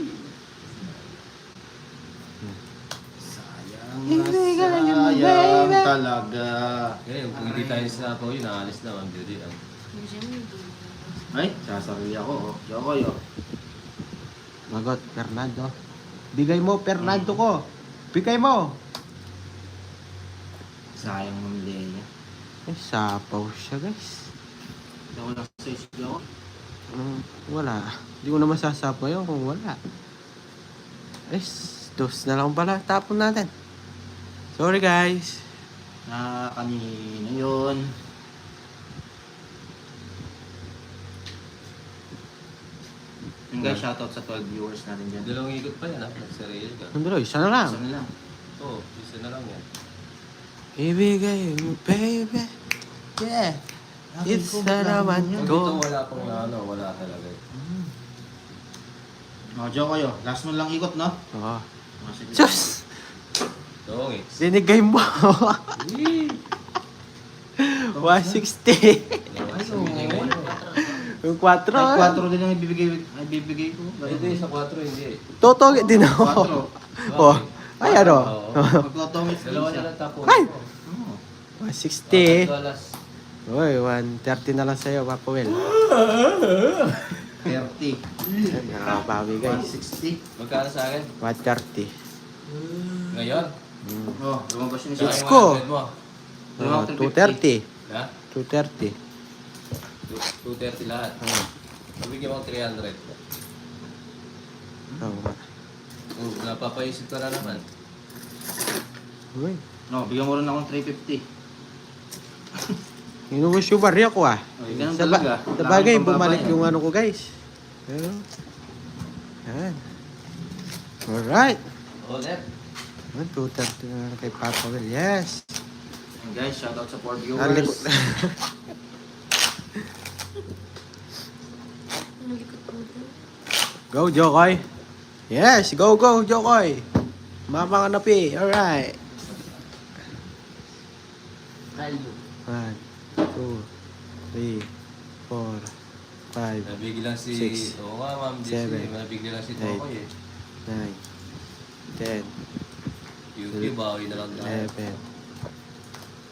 Sayang na Ibigay mo, sayang baby. talaga. Kaya kung hindi tayo sinapaw yun, naalis na. Ang beauty lang. Ay, sasarili ako. Oh. Yo kayo. Magot, Fernando. Bigay mo, Fernando ko. Bigay mo. Sayang ng Leia. Eh, sapaw siya, guys. Hindi ako lang sa isip ako. Wala. Hindi ko na masasapaw yun kung wala. Eh, dos na lang pala. Tapon natin. Sorry, guys. Kanina yun. Yung guys, shoutout sa 12 viewers natin dyan. Dalawang ikot pa yan ha. Nag-serial ka. Ano isa na lang. Isa na lang. Oo, isa na lang yan. Ibigay mo, baby. Yeah. Isa naman Pag to. dito wala pang wala talaga. Joke kayo. Last mo lang ikot, no? Oo. Sige. Diyos! Dong eh. Binigay mo. 160. Yung 4. Ay, 4 din ang ibibigay ko. Hindi, sa 4 hindi. Totoo din ako. 4. Oh. Ay, ano? Magkotomit Dalawa na lang tapos. Ay! Oo. 160. $1. Uy, 130 na lang sa'yo, Papa Will. 30. Yan, nakabawi guys. 160. Magkano sa akin? 130. Ngayon? Oh, lumabas yung Diyos isa. ko. Mo. Oh, 230. Ha? 230. 230 lahat. Mabigyan mo 300. Oo nga. Napapaisip ka na naman. Uy, No, bigyan mo rin akong 350. inuwas yung barya ko ah. Ay, ganun Sa talaga. sa bagay, Wala kang bumalik pambabayan. yung ano ko guys. Pero, yan. Alright. Ulit. 230 na lang kay Papa Will. Yes. And guys, shoutout sa 4 viewers. Nalikot. Go, Jokoy. Yes, go, go, Jokoy. Mama ka na pi. Alright. Kalyo. 1, 2, 3, 4, 5, Nabigil lang si... Six, Oo nga, Ma'am seven, Jessie. Nabigil lang si eight, Tokoy eh. 9, 10, YouTube, bawi na lang tayo.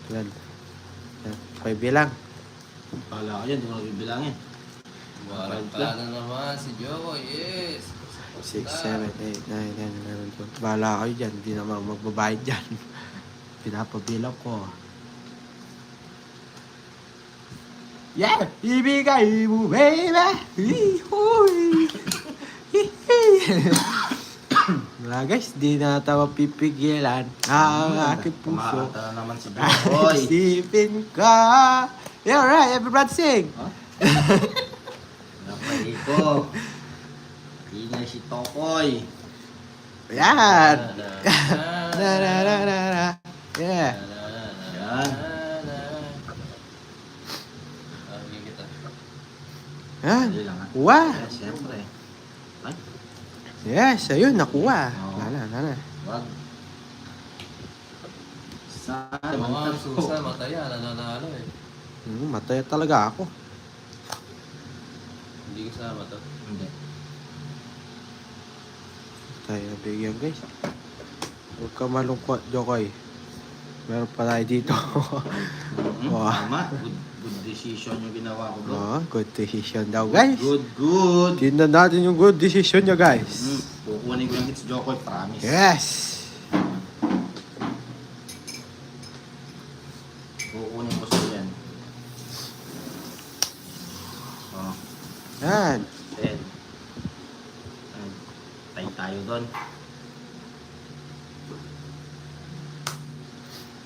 11, 12, 5 bilang. Pala ka yan, di mo nabibilangin. Marang ka na naman si Jokoy, yes! 6, 7, 8, 9, 10, 11, 12. Bahala kayo dyan. Hindi naman magbabayad dyan. Pinapabilang ko. Yeah! Ibigay mo, baby! Hihuy! Wala guys, di na tayo pipigilan ang aking puso. Kumakanta na naman si Jokoy. Isipin ka! Yeah, alright, everybody sing! Napay ko. Ingay si Tokoy. Yan! Na na na na na. Yeah. Yan. Yan. Dali lang ha. Wow! Eh, siyempre. Ay, Yes, ayun, nakuha. Oo. Wala. wag. Saan Mga naman susa, mataya, nananalo eh. Matay talaga ako. Hindi kasama to. Hindi. Tayo bigyan guys. Huwag ka malungkot, Jokoy. Meron pa tayo dito. Wow. Tama. Good decision yung ginawa ko, bro. Good decision daw, guys. Good. Tingnan natin yung good decision nyo, guys. Kukunin ko yung hits Jokoy, promise. Yes! Kukunin ko sa yan. Oh, Yan. 10. tayo doon.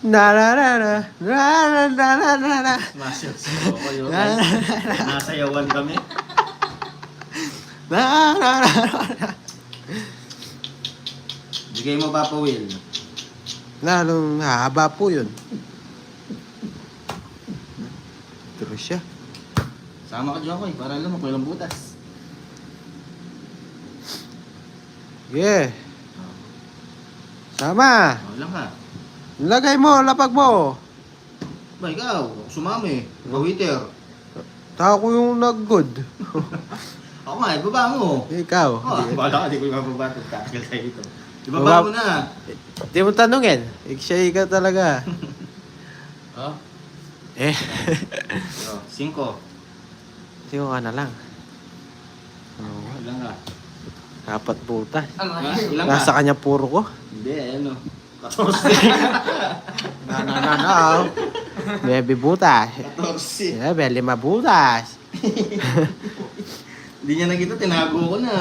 Na na na na na na na na na. Masayaw si Joko yun. Nasayawan kami. Na na na na. Bigay mo Papa Will. Lalong haba po yun. Terus siya. Sama ka Joko para alam mo kung ilang butas. Yeah. Sama. Oh, lang ka. Lagay mo, lapag mo. Ba, ikaw, sumami. Waiter. Tao ko yung nag-good. Ako nga, ibaba mo. Ikaw. Oh, bala ka, di ko ibababa. Tagtagal tayo ito. Ibaba Baba- mo na. Di mo tanungin. Siya ka talaga. Oh, Eh. Oh, 5. Tingnan ka na lang. Oh, Ilang ka? dapat butas. Ha? Ilang ka? Nasa kanya puro ko. Hindi, ano. 14. Na. Bebe butas. 14. Yeah, be 5 butas. Hindi niya nakita, tinago ko na.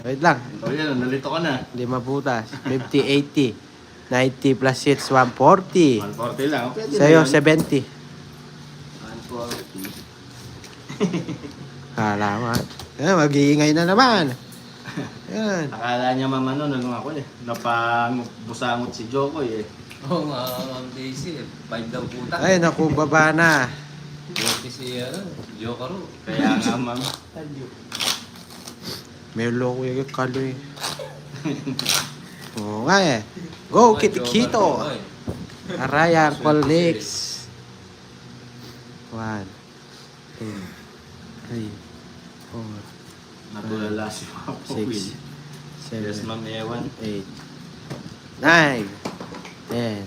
Wait lang. O yan, nalito ka na. 5 butas. 50, 80. 90 plus 6, 140. 140 lang. Pwede Sa'yo, na yun. 70. 140. Kala mo. Mag-iingay na naman. Yan. Akala niya mama nun, ano ako eh. Napangubusangot si Joko eh. Oo nga, Ma'am Daisy. 5 daw puta. Ay, naku, baba na. Buti si Jokaro. Kaya nga ma'am. May loko yung kaloy. Oo nga eh. Go, Kitikito. Araya, colleagues. 1, 2, 3, 4, Natulala si Papa Will. 6, Yes 7, ma'am, Ewan. 8, 9, 10,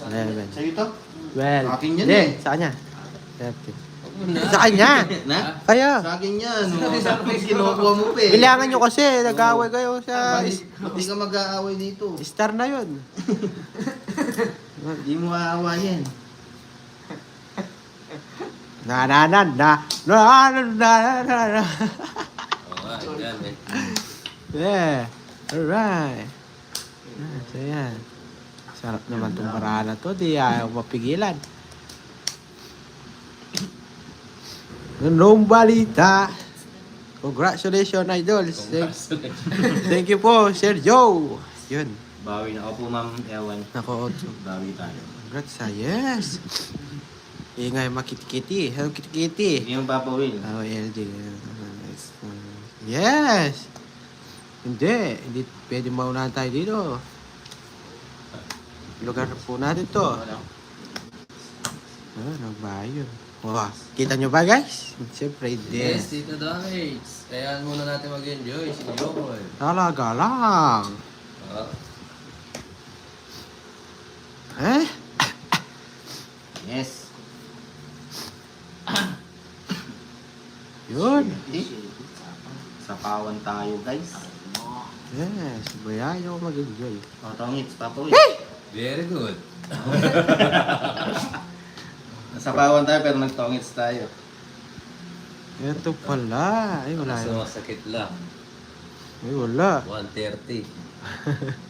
11, Sa'yo to? 12. Akin yan Hindi, eh. sa kanya. 13. Sa kanya. Na? Kaya. Sa akin yan. Kinukuha mo pa eh. Bilangan nyo kasi, nag-away kayo sa Hindi ka mag-aaway dito. star na yun. Hindi mo aawayin. Na. Oo nga, yan eh. Yeah. Alright. So yan. Sarap naman itong paraan na to. Di ayaw mapigilan. Anong balita? Congratulations, idols. Thank you po, Sir Joe. Yun. Bawi na ako po ma'am, Ewan. Nako, Otso. Bawi tayo. Congrats sa yes. Ingay makitikiti. Hello, kitikiti. Hindi yung Papa Will. Oh, LD. Yes! Hindi. Hindi pwede maunahan tayo dito. Lugar po natin to. Nagbayo. Wow. Kita nyo ba, guys? Siyempre, hindi. Yes, Tito Davids. Kaya muna natin mag-enjoy si Joko eh. Talaga lang. Ah, Eh? Yes. Yun. Sapawan tayo guys. Yes. Bayayo ko mag-enjoy. O, tongits, Papa Will. very good. Nasapawan tayo pero nagtongits tayo. Ito pala. Ay, wala Kaso yun. masakit lang. Ay, wala. 130.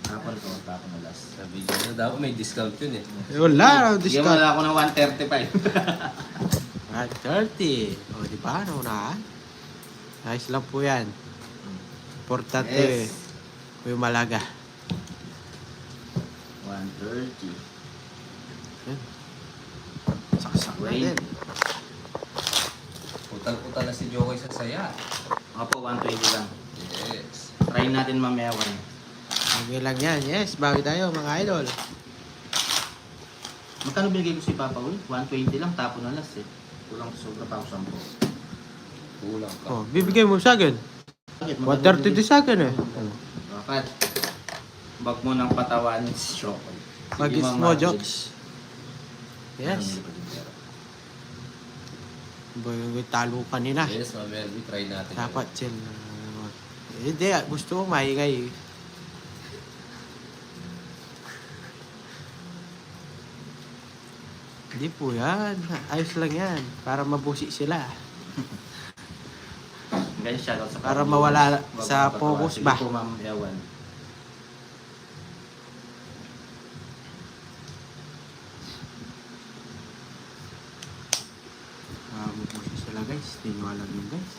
Tapon ko, tapon na last. Sabi ko na dapat may discount yun eh. Ay, wala. Bigyan mo Discount. na ako ng 135. 130. O, di ba? Naunaan? Ayos lang po yan. Importante. Yes. Yung malaga. 130. Yan. Saksak na Wait. din. Putal-putal na si Joko sa saya. Opo, 120 lang. Yes. Try natin mamewan. Okay lang yan. Yes, bawi tayo mga idol. Magkano binigay ko si Papa Will? 120 lang, tapon na last eh. Kulang sobra pa ako 10. Kulang ka. Oh, bibigay mo sa akin. Bakit? 130 din sa akin eh. Bakit? Bag mo nang patawanin si Choco. Magis mo, jokes. Yes. Boy, talo kanina. Yes, Ma'am Elvie, try natin. Dapat chill. Hindi, gusto ko maingay. Hindi po yan. Ayos lang yan. Para mabusi sila. Guys, shoutout sa Para pamilya. mawala Wag sa magpatawa. focus Sige ba? po, Ma'am Ewan. Mo siya sila guys. Hindi nyo alam yun guys.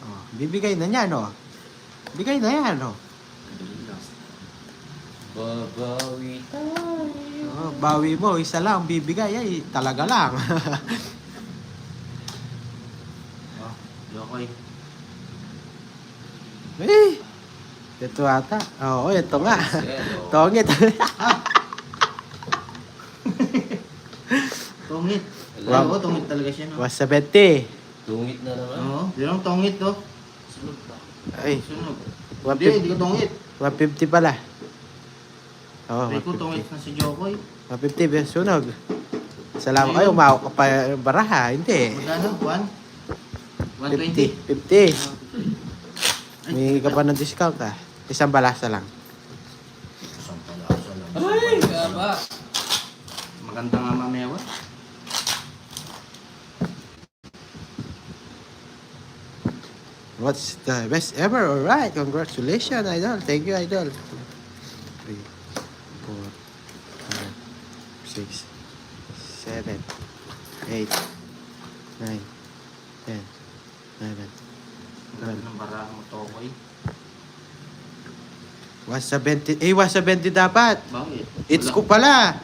Oh, bibigay na niya no. Bigay na yan no. Babawi tayo. Oh, bawi mo, isa lang bibigay ay talaga lang. Oh, Jokoy. Eh, ito ata. Oo, ito nga. Selo. Tongit. Tungit. Wala. Oo, tungit talaga siya, no? Was 70. Tungit na naman. Oo, di lang tungit, no? Sunod pa. Ay, Sunog. 150, Hindi ko tungit. 150 pala. Oo, Hindi ko tungit 150. na si Jokoy. 150, без sunog. Salamat kayo, umawak ka pa baraha. Hindi. Magkano? 120? 50. May ka pa ng discount ah. Isang balasa lang. Isang palasa lang. Ay, gaba. Maganda nga mamewa. What's the best ever? Alright, congratulations, Idol. Thank you, Idol. 3, 4, 5, 6, 7, 8, 9, 10, 11, Maganda ng baraha mo, Tokoy. 170. Eh, 170 dapat. Bakit? It's ko pala.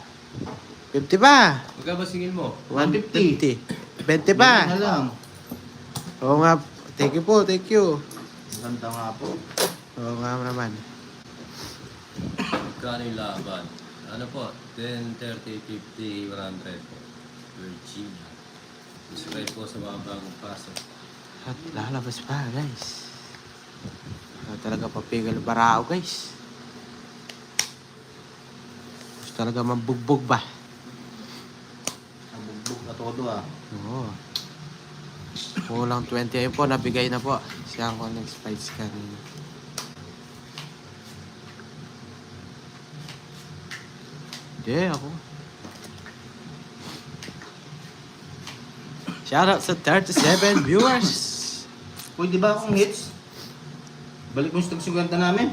50 pa. Magka ba singil mo? 150. 20 pa. Na lang. Oo nga. Thank you po, thank you. Maganda nga po. Oo nga naman. Magkano yung laban? Ano po? 10, 30, 50, 100 po. Virginia. Subscribe po sa mga bagong pasok. At lalabas pa, guys. Talaga papigil barao, guys. Gusto talaga mambugbog ba? Ang bugbog na todo, ah. Oo. Kulang 20 ayun po, nabigay na po. Siya ko nag-spice kanina. Hindi, ako. Shoutout sa 37 viewers. Uy, di ba akong hits? Balik mo yung stag 50 namin.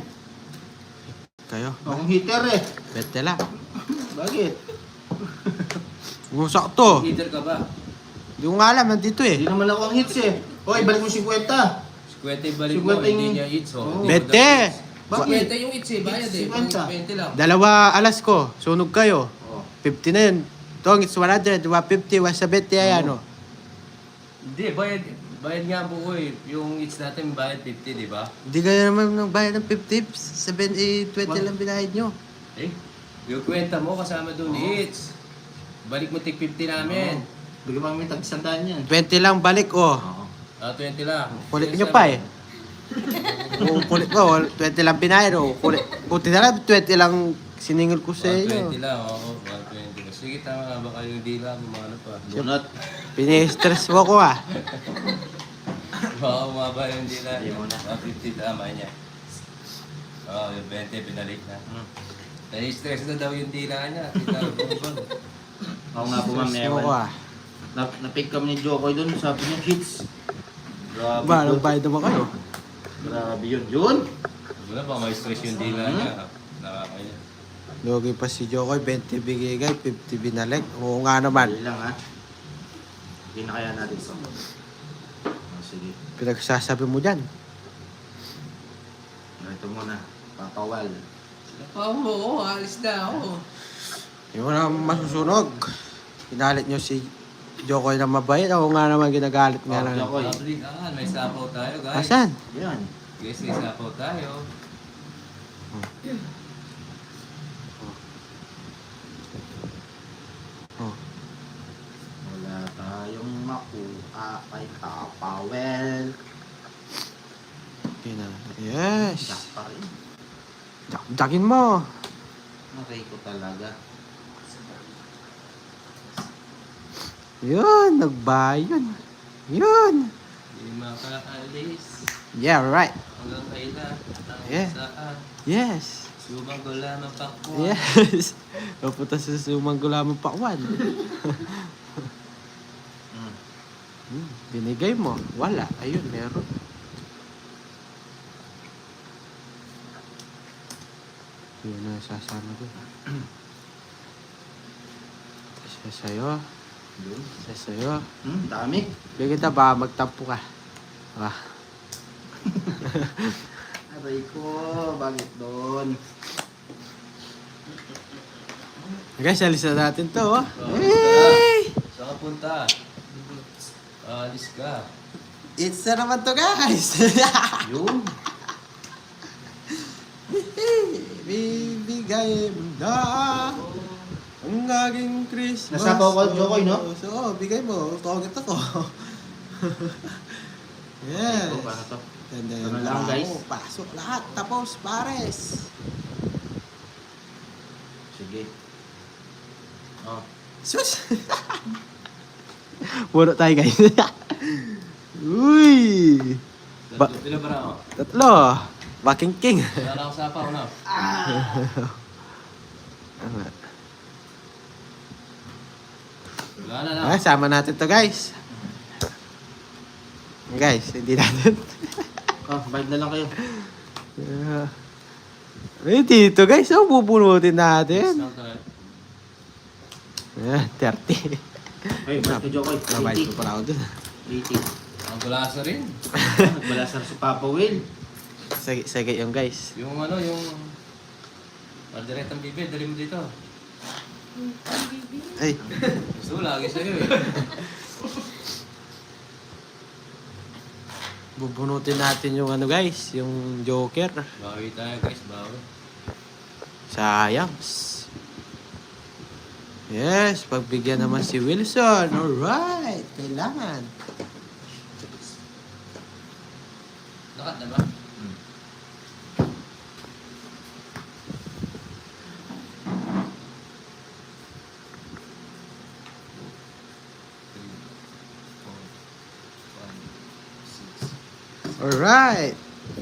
Kayo, Akong hitter eh. bete lang. Bakit? Umusak to. Heater ka ba? Hindi ko nga alam, nandito eh. Hindi naman ako ang hits eh. Uy, balik mo 50. 50 balik mo, 50 hindi yung- niya hits oh. Oo. Hindi mo Bete! daw hits. Bakit? 50 yung hits eh, bayad eh. 50. 20 lang. Dalawa alas ko, sunog kayo. Oh. 50 na yun. Tong, it's 100, 150, 170, ayan o. Hindi, bayad nga buo eh. Yung hits natin bayad 50, di ba? Hindi kayo naman nang bayad ng 50, 20 lang binayad nyo. Eh, yung kwenta mo kasama doon hits. Balik mo tig 50 namin. Bigyan mo kami tag-100 yan. 20 lang balik oh. Oo. Ah, 20 lang. Kulit nyo pa eh. Kung kulit ko, 20 lang binayad o. Buti na lang, 20 lang siningil ko sa 120 inyo. lang, oo. 120. Sige, tama nga. Baka yung dila mo, ano pa. Bunot. Pini-stress mo ko ah. Baka umaba yung dila Hindi niya. mo na. 150 tama niya. Oo, yung 20 binalik na. Nai-stress na daw yung dila niya. Kita bumbang. Oo nga po, Ma'am Stress mo ko Ewan. ah. Na-pick kami ni Jokoy doon. Sabi niya, hits. Grabe Ba, yun. nagbayad naman kayo. Grabe yun. Yun! Wala ba, may stress yung dila niya. Nakakaya. Lugi pa si Jokoy, 20 bigay, 50 binalik. Oo nga naman. Hindi lang ha. Hindi na kaya natin sa oh, sige. Pinagsasabi mo dyan. Ito muna. Papawal. Oo, alis na ako. Yung na masusunog. Pinalit nyo si Jokoy na mabait. Ako nga naman ginagalit nga Oh, lang. Jokoy. Public, may sapaw tayo, guys. Asan? Yan. Guys, may sapaw tayo. Oh. Wala tayong makuha kay Papawel. Okay na. Yes. Yak pa rin. Dakin mo. Aray ko talaga. Yun, nagbayon. Yun. Hindi makaalis. Yeah, right. Hanggang kailan? Ang Yeah. saan? Yes. Subang ko lang ang pakwan. Yes. Papunta sa sumang gulamang pakwan. Mm. Hmm. Binigay mo. Wala. Ayun, meron. Yun na sasama doon. Isa sa'yo. Yun. Isa sa'yo. Dami. Bigyan kita ba? Magtampo ka. Ah. Aray ko, bakit doon? Guys, alis na natin to. Oh. Oh, Hey! Saan ka punta? Alis ka. It's na naman to, guys. Yun. Bibigay mo na ang aking Christmas. Nasapaw ko, Jokoy, no? So, bigay mo. Tawagit ako. Yes. Ito, paano to? Ganda Ito yung na lang, guys. bravo. Pasok lahat. Tapos, pares. Sige. Oh. Sus! Puro tayo, guys. Uy! Ba- Pinabara ako. Tatlo. Baking King. Wala na ako sa pa, una. Wala na na. Ah, sama natin to, guys. Guys, hindi natin. Oh, bayad na lang kayo. Ay, dito, guys. Oh, bubunutin natin. Discount na. Ah, 30. Hey, bayad ka, Jokoy. Nabayad ko 80. pa ako dun. 80. Ang gulasa rin. Nagbalasar si Papa Will. Sige yung guys. Yung yung... Maldiretang bibig, dali mo dito. Ay, Gusto ko lagi sa'yo eh. bubunutin natin yung ano guys, yung Joker. Bawi tayo guys, bawi. Sayang. Yes, pagbigyan naman si Wilson. Alright, kailangan. Nakat na ba? Alright.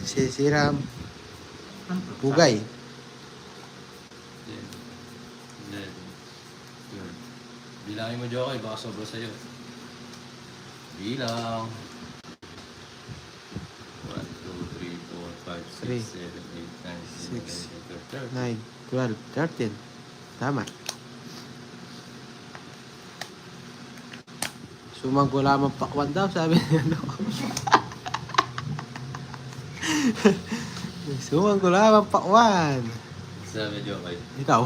Si Ram Bugay. 10, 11, 12. Bilangin mo, Jokoy, baka sobra sa'yo. Bilang. 1, 2, 3, 4, 5, 6, 7, 8, 9, 10, 11, 12, 9, 12, 13. Tama. Sumangko lamang pakwan daw, sabi niya. No? Sumangko lamang pakwan. Sabi, Jokoy. Ikaw.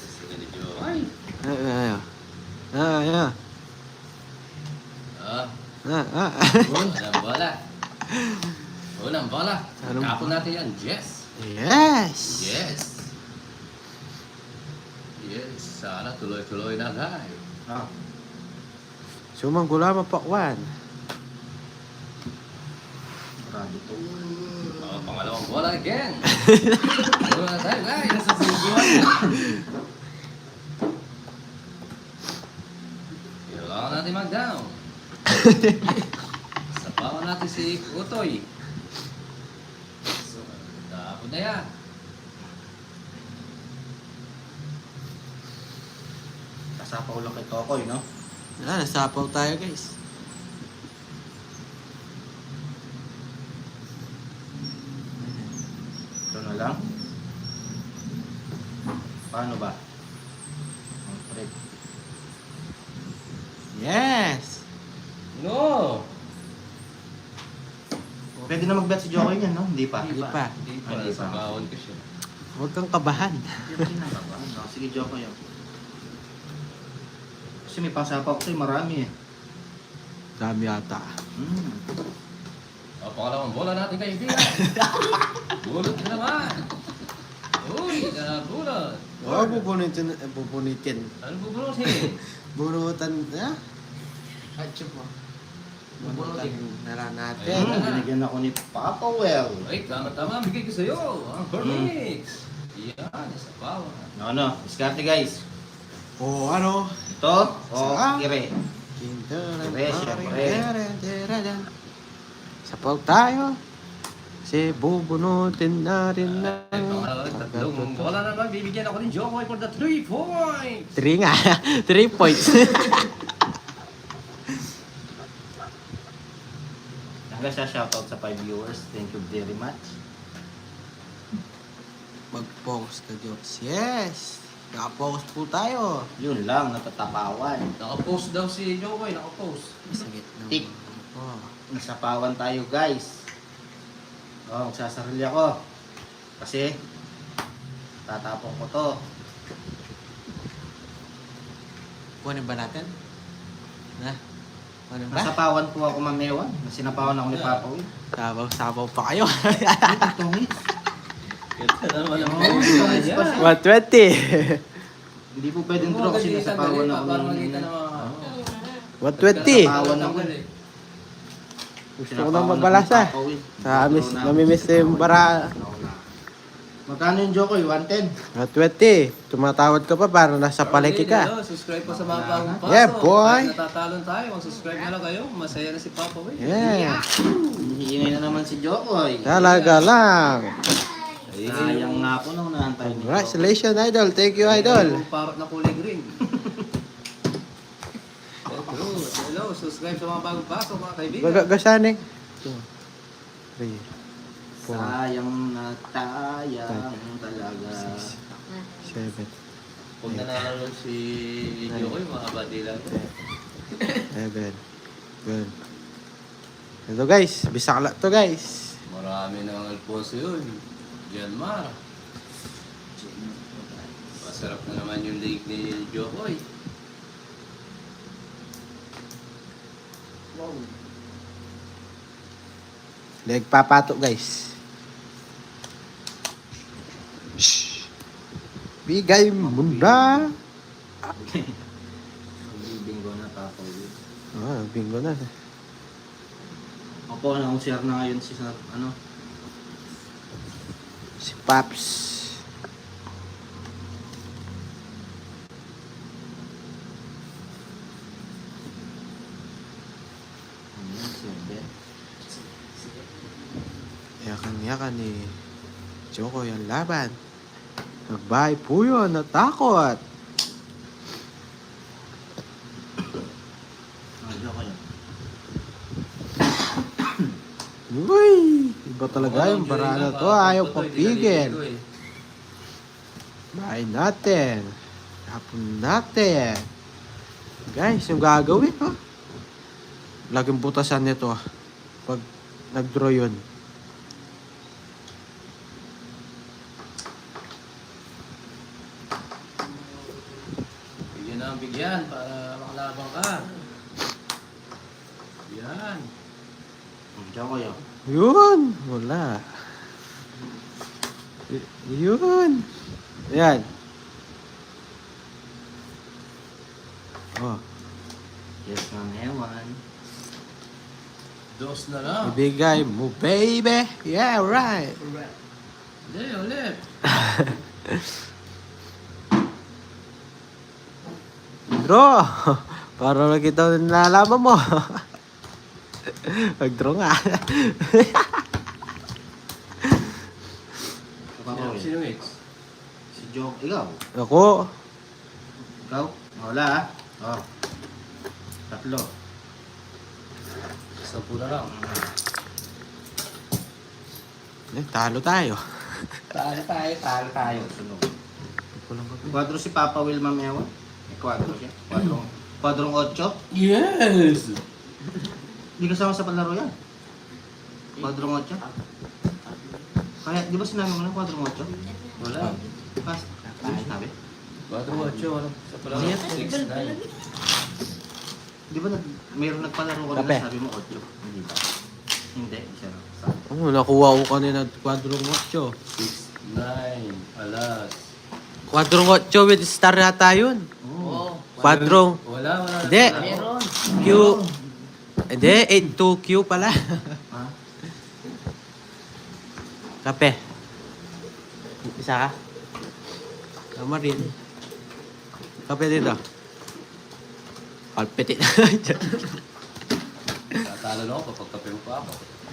Sabi ni Jokoy. Ayo. Ayo. Ah, Ah. unang bola. Unang bola. Anong- Kapon natin yan, Jess. Yes. Yes. Yes, sana tuloy-tuloy na, guys. Ah, Sumangko lamang pakwan. marado to. Oh, pangalawang bola again. Bola na tayo, guys. Nasa subuan. Kailangan natin mag-down. Sapawan natin si Utoy. So, tapon na yan. Kasapaw lang kay Tokoy, no? Nasapaw tayo guys. Ito na lang. Paano ba? Ang trip. Yes. No! Pwede na mag-bet si Jokoy niyan, no? Hindi pa. Hindi pa. Hindi pa. Hindi pa. Sa bawon ko siya. Huwag kang kabahan. Sige, Jokoy. Kasi may pasapaw ko sa'yo, marami eh. Dami yata. O, pangalawang bola natin kaibigan. Bulot na naman. Uy, nabulot. Oo, pupunitin. Ano bubunutin? Bunutan, ha? Hatchup mo. Bunutan na lang natin. Binigyan ako ni Papa Well. Ay, tama-tama. Bigay ko sa'yo. Ang Cornix. Yan, isa pa. Ano, diskarte guys. O ano? Ito, Sa- ire. Sapaw tayo. Kasi bubunutin na rin na. Ay, pangalawang tatlong bola naman. Bibigyan ako ni Jokoy for the 3 points. 3 nga. 3 points. umaga siya. Shoutout sa 5 viewers. Thank you very much. Mag-focus ka, Diyos. Yes! Naka-focus po tayo. Yun lang, natatapawan. Nakapost daw si Jokoy, nakapost. Masakit na. Tik. Oh. Nasapawan tayo guys. Oh, magsasarili ako. Kasi, tatapon ko to. Kunin ba natin? Na? Kunin ba? Nasapawan po ako mamewan. Nasinapawan ako ni Papa Will. Sabaw pa kayo. Ganda naman ang Oo, post guys, niya. kasi- 120. Hindi po pwedeng draw kasi nasapawan ako. Para makita ng mga... 120. Nasapawan ako. Gusto ko nang magbalasa. Namimiss na yung bara. Magkano yung Jokoy? 110? 120. Tumatawad ka pa para nasa palengke ka. Subscribe po sa mga bagong paso. Yeah, boy. Kahit natatalon tayo, mag-subscribe na lang kayo. Masaya na si Papa Will. Yeah. Hihingay na naman si Jokoy. Talaga lang. Sayang nga po nung naantay ni Jokoy. Congratulations, Idol. Thank you, Idol. Yung parot na kulay green. Hello, subscribe sa mga bagong paso, mga kaibigan. Gagasaning. 3, 4, Sayang na tayang talaga. 7. Pag nanalo si Jokoy, makabati lang. 11. Good. Ito guys, bisakla to guys. Marami ng Alfonso yun. Janmar. Masarap na naman yung leg ni Jokoy. Wow. Leg papato guys. Shh. Bigay mo na. Bingo na Papa Will. Bingo na. Opo, na-share na ngayon si ano. Si Paps. Ayan, siyempre. Yakan-yakan ni Jokoy ang laban. Nagbahay po yun, natakot. Jokoy. Uy, iba talaga yung barana to. Ayaw papigil. Bahay natin. Hapon natin. Guys, yung gagawin, ha? Laging butasan nito, pag nag-draw yun. Bigyan na ang bigyan para makalabang ka. Yan. Jokoy. Yun! Wala. Yun! Ayan. Oh, Yes, ma'am. Ewan. Dos na lang. ibigay mo, baby! Yeah, right! Hindi, ulit. Draw! Para nakita na nalaman mo. Mag-draw nga. Papa Will. Sino mix? Si Jokoy. Ikaw. Ako, Ikaw. Wala ah. Oh. Tatlo. 10 na lang. talo tayo. Talo tayo. Sunog. Kwadro si Papa Will, ma'am Ewan. May kwadro siya. Kwadrong 8. Yes! Hindi kasama sa palaro yan. Kwadrong 8. Kaya, di ba sinabi mo na kwadrong 8? Wala. Pas, ano sinabi? 4-8, ano? Sa pala 6-9. Di ba mayroong nagpalaro ko Kape. na sabi mo 8? Hindi ba? Hindi, siya na. Oh, nakuha ko kanina kwadrong 8. 6-9. Alas. Kwadrong 8 with star yata yun. Oo. Kwadrong. Wala. Hindi. Meron. Q. Hindi, 8-2Q pala. Ha? Kape. Isa ka? Tama rin. Kape dito. Palpitin. Tatalo na ako kapag kape mo pa ako.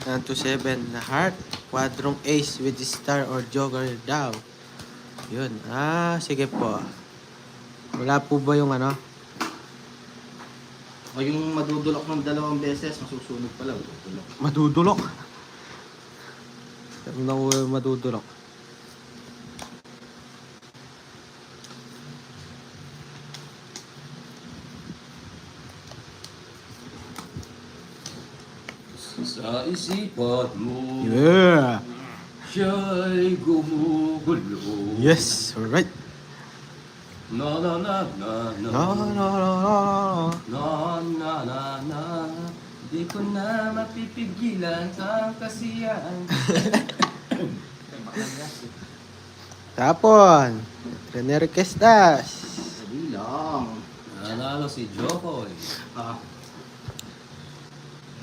9 to 7 na heart. Quadrong ace with star or jogger daw. Yun. Sige po. Wala po ba yung ano? O yung madudulok ng 2 beses, masusunog pala. Madudulok. Madudulok. Sabi na ko madudulok. Sa isipan mo, Yeah. siya'y gumugulo. Yes, alright. Na na na na na. No, no, no, no. Na na na na. Di ko na mapipigilan sa kasiyahan. Tapon. Rene Requestas. Sabi lang. Nanalo si Jokoy. Ah.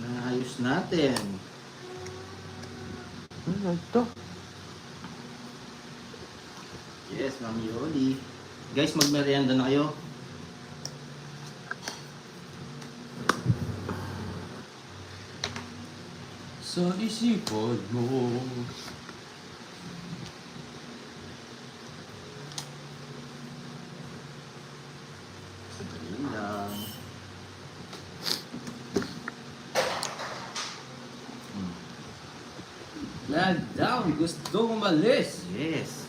Naayos natin. Ano ito? Yes, Ma'am Yoli. Guys, magmerienda na kayo. Sa isipan mo. Sabi lang. Nagdaw, gusto umalis. Yes.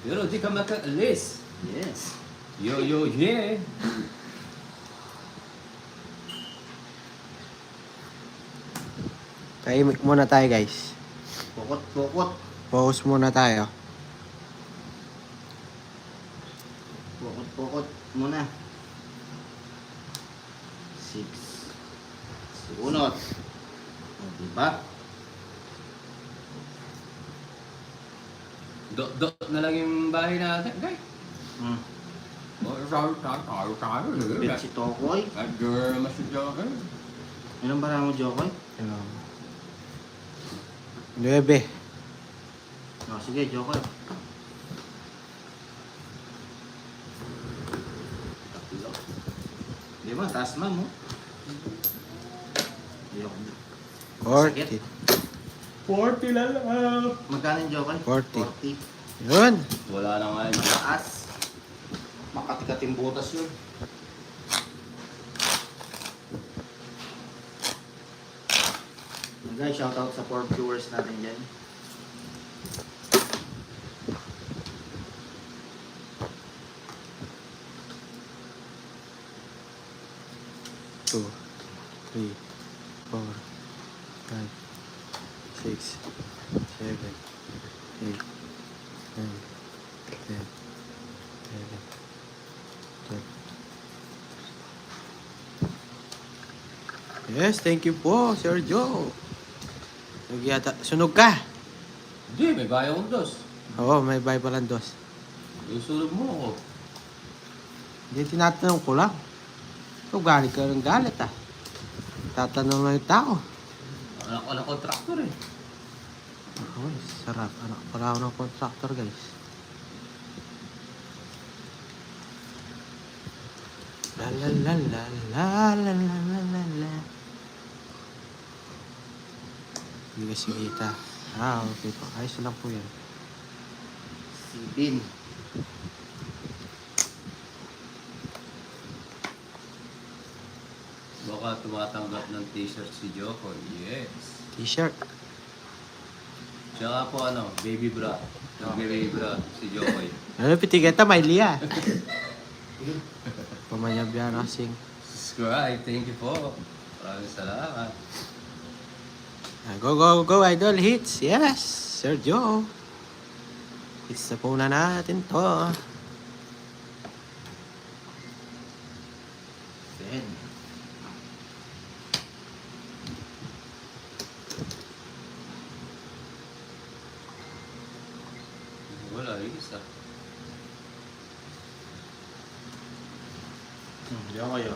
Pero di ka makaalis. Yes. Yo, yo, yeah. Tahimik muna tayo, guys. Pukot, pukot. Focus muna tayo. Pukot, pukot muna. 6. Sunod. O, diba? Dot na lang yung bahay natin, guys. Hmm. Bit Bit si Tokoy. Agor naman si Jokoy. Ilang bara mo, Jokoy? 9. O, sige, Jokoy. Tatlo. Di ba? Taas man, mo. Jokoy. 40. 40 lang. Magkano yung Jokoy? 40. 40. Yun. Wala na nga yun. Taas. Makatikating butas yun. Guys, shoutout sa 4 viewers natin dyan. Two, 3, 4, 5, 6, 7, 8, 9, 10, 11, 12. Yes, thank you po, Sir Joe. Sunog ka. Hindi, may bayo kong dos. Oo, may bay palang dos. Isulog mo ako. Hindi, tinatanong ko lang. Ikaw galit ka ng galit ah. Tatanong lang yung tao. Anak ko ng kontraktor eh. Uy, sarap. Anak pala ako ng contractor, guys. La la la la la la la la la la. Hindi kasi kita. Ah, okay po. Ayos lang po yan. Si Bin. Baka tumatanggap ng t-shirt si Jokoy. Yes. T-shirt. Tsaka po ano, baby bra. Nagbe-baby bra si Jokoy. Ano, pitigeta, may liya. Pamanyabyan kasing. Subscribe. Thank you po. Maraming salamat. Go, go, go, idol. Hits. Yes, Sir Joe. Hits na po na natin to. Ben. Wala, yung isa. Diyan kayo.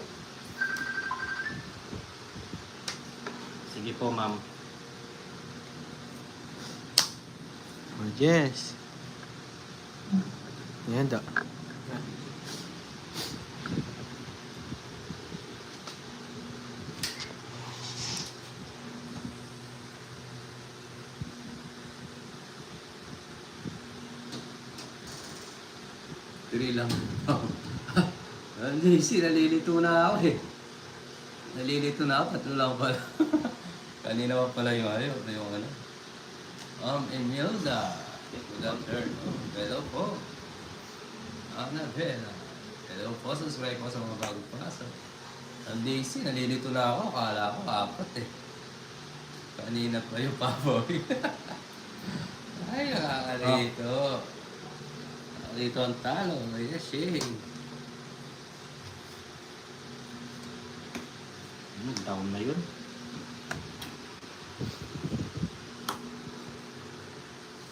Sige po, ma'am. Oh, yes. Yan daw. Tiri lang. Hindi, nalilito na ako eh. Nalilito na ako, tatlo lang pala. Kanina pa pala yung ano. Imelda. Good afternoon. Hello po. Annabella. Hello po, subscribe po sa mga bagong pasok. Ang Daisy, nalilito na ako. Akala ko, 4 eh. Kanina pa yung paboy. Ay, nakakalito. Nakakalito ang talo. Ay, shame. Down na yun.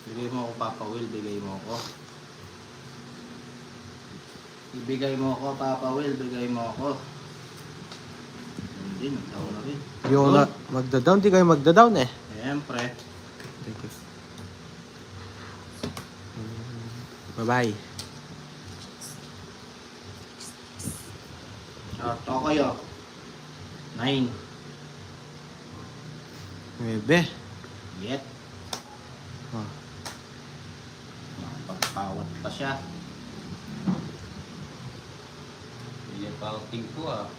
Bigay mo ako, Papa Will. Bigay mo ako. Ibigay mo ako, Papa Will. Bigay mo ako. Hindi, down na rin. Di ako na magda-down. Di kayo magda-down eh. Siyempre. Thank you. Bye-bye. Shot ako kayo. 9. 9. Yet. Oh. Pagpawat pa siya. Yan pa ang team ko ah.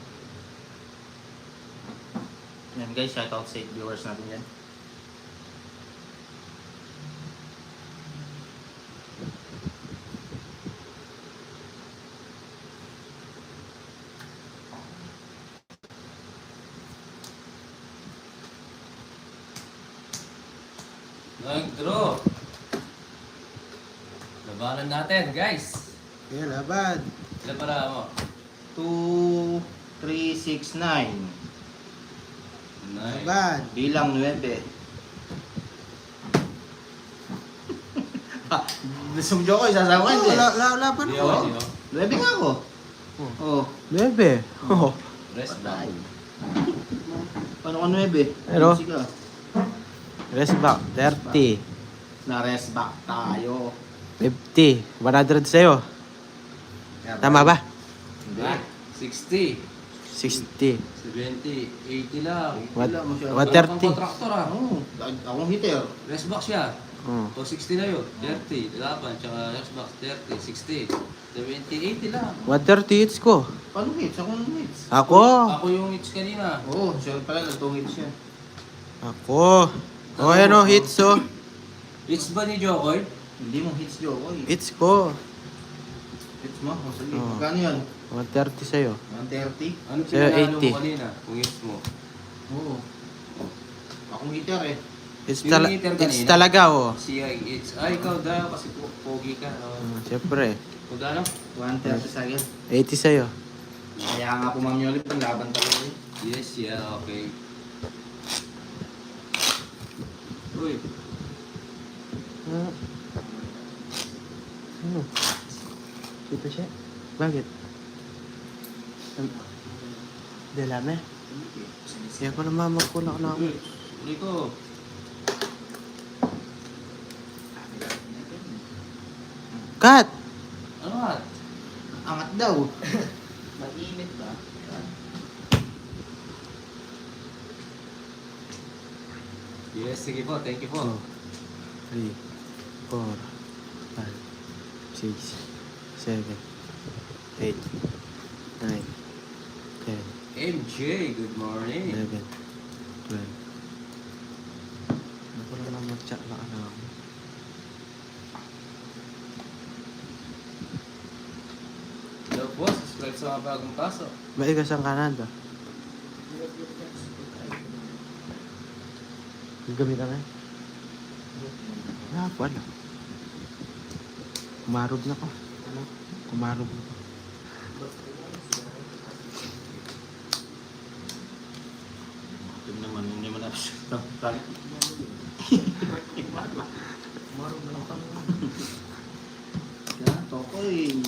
Yan guys, shoutout sa viewers natin yan. Nag-draw. Labanan natin, guys. Kaya laban. Ilan para mo? 2, 3, 6, 9. Nine. Laban. Bilang 9. Gusto mo joke ko, isasama ka hindi. Laban Hindi ako. ako, sino? 9 nga ako. Oh. 9. Oh. Rest back. Paano ka 9? Pero? Sige. Rest back. 30. Na-rest back tayo. 50. 100 sa'yo. Tama ba? Hindi. Ah, 60, 60. 70, 80 lang. What? Wala masyado. What? Wala kang 30. kontraktor ah. Oo. Akong hitter. Rest back siya. Oh. O 60 na yun. 30, laban, tsaka rest back, 30, 60, 70, 80 lang. 130 hits ko. Paano hits? Akong hits. Ako. Ako yung hits kanina. Oo, siya pala nagtong hits siya. Ako. Oh, ayan o. Hits oh. Hits ba ni Jokoy? Hindi mo hits yo. Oy. Hits ko. Hits mo? O sige. Oo. Magkano yan? 130 sa'yo. 130? Ano Sa'yo, pinanalo 80. mo kanina? Kung hits mo. Oo. Akong hitter eh. Hits, Yung hitter hits kanina? talaga oh. Siya hits. Ay, ikaw daw kasi pogi ka. Siyempre. Magkano? 130 sa akin. 80 sa'yo. Kaya nga po Ma'am Yoli, panglaban talaga eh. Yes, yeah, okay. Uy, Ano? Dito siya? Bakit? Delame? Kaya ko naman magkulak na ako. uli ko. Cut! Ano nga? Angat daw. Mainit ba? Yes, sige po, thank you po. 2, 3, 4, 5, 6, 7, 8, 9, 10, MJ, good morning. 11, 12. Ano ko lang naman mag-chat na ako. Hello po, subscribe sa mga bagong pasok. Maigas ang kanan to. Gamit na ngayon? Ah, wala. Kumarob na ko. Kumarob na ko. Ito naman, hindi mo na siya. Yan, Tokoy.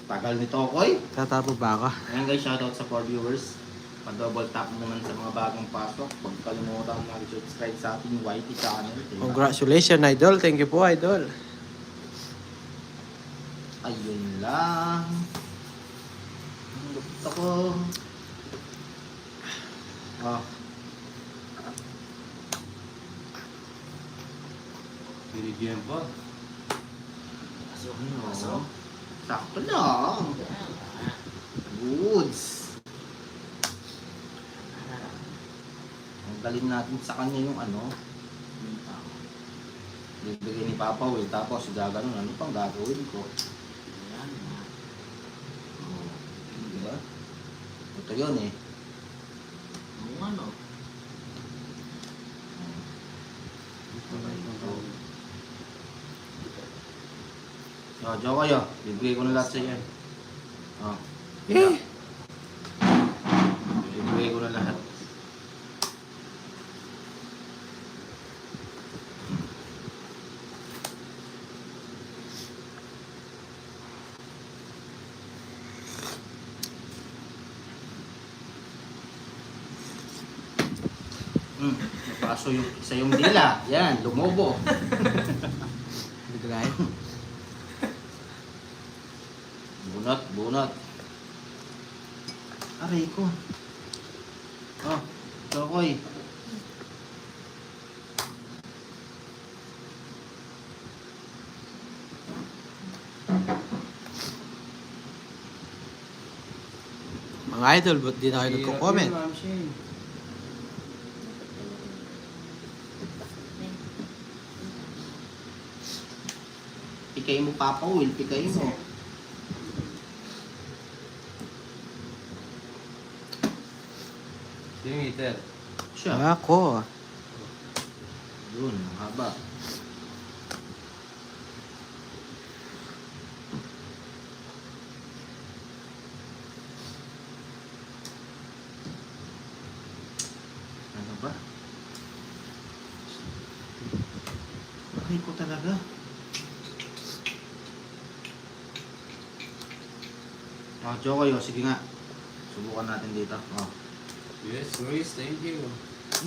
Tagal ni Tokoy. Tatapo ba ako? Ayan guys, shoutout sa 4 viewers. Pa-double tap naman sa mga bagong pasok. Huwag kalimutan mag-subscribe sa ating YT channel. Diba? Congratulations, Idol. Thank you po, Idol. Ayun lang. Ang lupit ako. Ah, Binigyan pa. ano? Sakto lang. Goods. tanggalin natin sa kanya yung ano, bibigay ni Papa Will, tapos gaganon, ano pang gagawin ko? Ayan na. Oh, diba? Ito yun eh. Yung ano. Oh, joke kayo. Bibigay ko na lahat sa iyo. Oh, Eh! bibigay ko na lahat. Napaso yung isa yung dila. Yan, lumobo. Biglayan. Bunot, bunot. Aray ko. Oh, Chokoy. Mga idol, ba't di na kayo nagko-comment? Hirap yun, Ma'am Shane. Pikay mo, Papa Will. Pikay mo. Sino yung eater? Siya. Ako. Yun, ang haba. Ano ba? Bakit ko talaga? Oh, Chokoy, oh, sige nga. Subukan natin dito. Oh. Yes, Luis, thank you.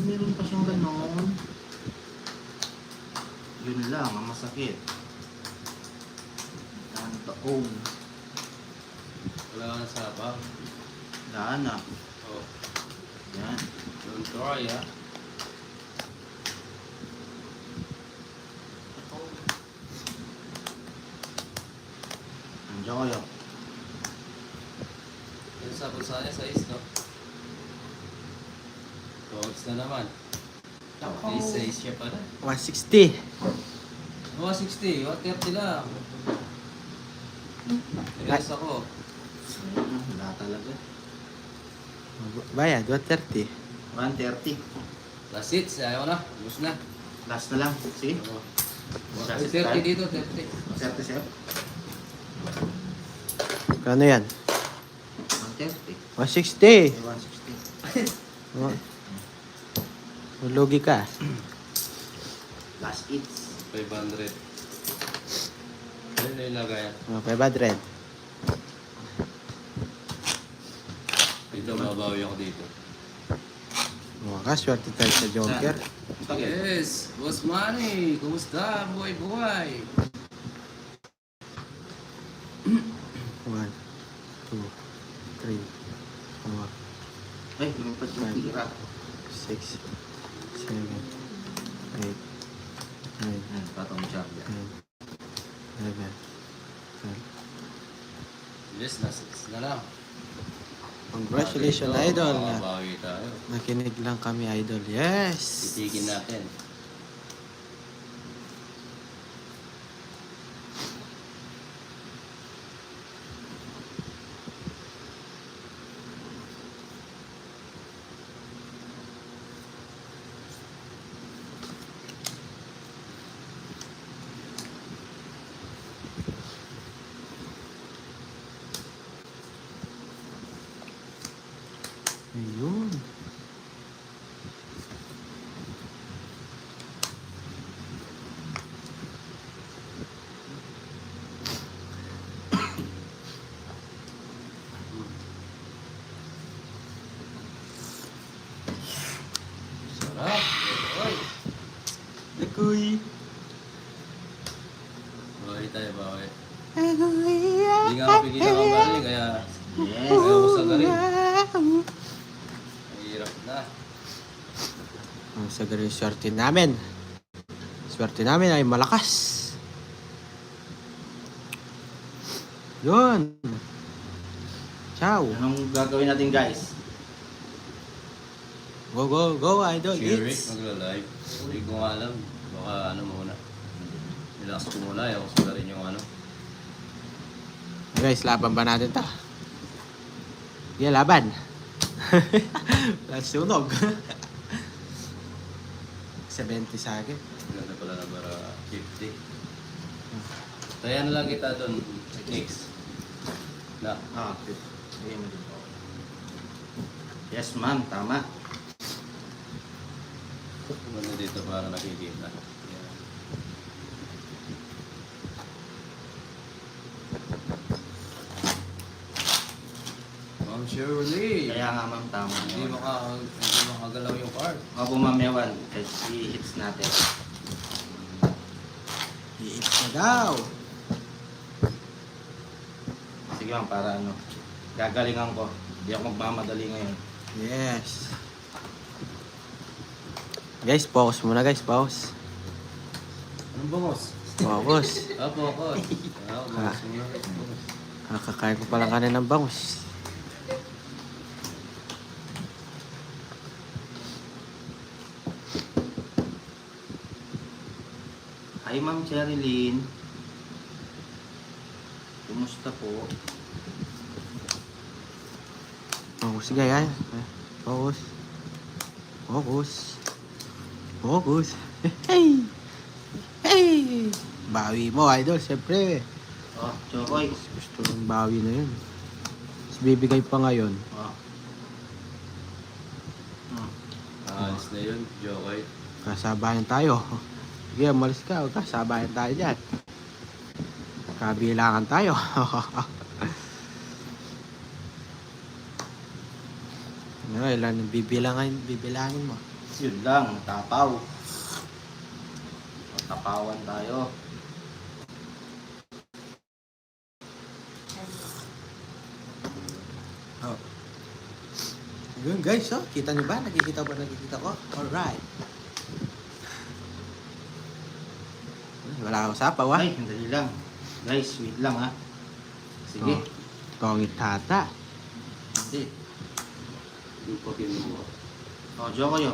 Meron pa siyang ganon. Yun lang, ang masakit. Ang taong. Wala ka na sabaw. Daan na. Oh, Yan. don't try, ha? Andiyan kayo. Yung sa kusanya sa no? Dogs na naman. May size siya pala. 160. Oh, 60. 130 lang. Yes ako. Wala talaga. Bayad, 130. 130. Last hits. Ayaw na. Ubus na. Last na lang. Sige. Oh. Last 30 dito, 30. 30 sir. Kano yan? 130. 160. 160. Oh. Lugi ka. Last hits. 500. Ano na yung lagayan? Oh, 500. Dito, mabawi ako dito. Oh, kaswerte tayo sa Joker. Yes! Boss Manny! Kumusta? Buhay-buhay! 1, 2, 3, 4, Ay, lumipat yung tira. 6, 7, 8, 9, Ayan, patong siya. 10, 11, 12. Yes, last hits na lang. Congratulations, Dito, idol. makabawi tayo. Nakinig lang kami, idol. Yes! Titigin natin. Ayun. Sarap! Oy! Agoy. Bawi tayo, bawi. Agoy. Hindi nga ako pigilan ng galing, kaya Yes. ayaw ko sa galing. Mahirap na. Ang sagar yung swerte namin. Swerte namin ay malakas. Yun. Ciao. Anong gagawin natin guys? Go, go, go, Idol. Cherry, Hits. magla-live. Hindi ko nga alam. Baka ano muna. Relax ko muna. Ayaw ko rin yung ano. Guys, laban ba natin to? Yeah, laban. Sunog. 70 sa akin. Ganda pala na para 50. Kaya na lang kita doon. Next. Na. Sige mo din po. Yes, ma'am. Tama. Ano dito para nakikita. Yan. Ma'am Shirley. Kaya nga, ma'am. Tama. Hindi makagalaw yung card. Opo, ma'am. Ewan. I-hits natin. Hits na daw. Sige, ma'am. Para ano. Gagalingan ko. Hindi ako magmamadali ngayon. Yes. Guys, pause muna guys, pause. Anong bangos? Focus. Focus. Bangos muna. Bangos. Kakakain ko palang kanin ng bangus. Hi, ma'am Cherilyn. Kumusta po? Focus guys. Focus. Focus. Focus. Hey! Hey! Bawi mo, Idol. Siyempre. Oh, Chokoy. Gusto ng bawi na yun. Tapos bibigay pa ngayon. Oh. Alis na yun, Jokoy. Kasabayan tayo. Sige, umalis ka. Huwag kasabayan tayo dyan. Kabilangan tayo. Ano, ilan yung bibilangin mo? Yun lang, tapaw. Tapawan tayo. Oh. Yun guys, oh. Kita nyo ba? Nakikita ko? Alright. Wala akong sapaw, ha? Ay, hindi lang. Guys, wait lang ha. Sige. Oh. Tongit tata. Hindi. Yung pati mo. Oh, Chokoy.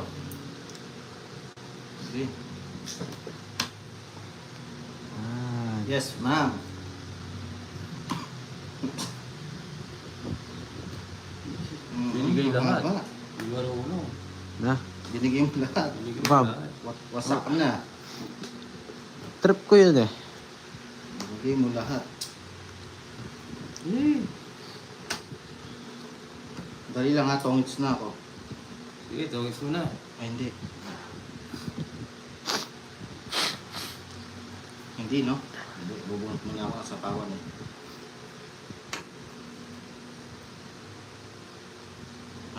Sige. Ah, Yes, ma'am. Binigay lahat. Ba? Hindi marunong. na. Binigay mo lahat. Binigay Bob. lahat. Wasak na. Trip ko yun eh. Binigay mo lahat. Dali lang ha, tongits na ako. Sige, tawagis mo na. Ay, hindi. Hindi, no? Bubunot mo na ako sa pawan eh.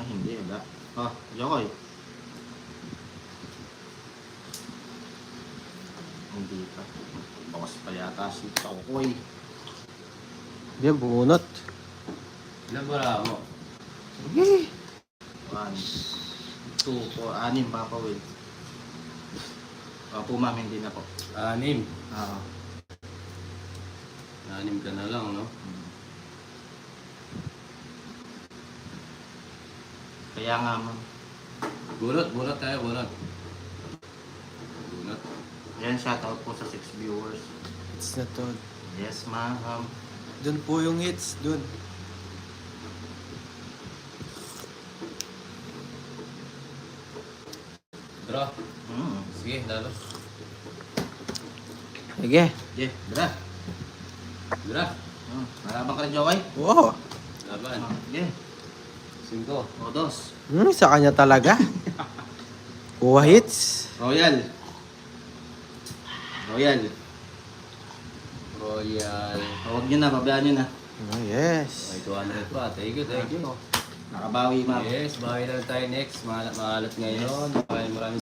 Ay, hindi. Wala. Oh, Jokoy. Hindi pa. Bawas pa yata si Chokoy. Yan, bumunot. Ilan bara mo? Sige. 1, 2, 4, 6 Papa Will. Opo, ma'am, hindi na po. 6. Oo. 6 ka na lang, no? Kaya nga, ma'am. Bunot tayo, bunot. Bunot. Yan, shoutout po sa 6 viewers. Hits na to. Yes, ma'am. Doon po yung hits. Doon. Draw. Mm. Sige, lalo. Sige. Yeah, dra. Draw. Malabang ka rin, Jokoy? Wow. Laban. Yeah. 5. O, 2. Sa kanya talaga. Kuha hits. Royal. Royal. Royal. Huwag nyo na, pabayaan nyo na. Oh, yes. May 200 pa. Thank you, thank you. Nakabawi, ma'am. Yes, bahay na lang tayo next. Maalat ngayon. Maraming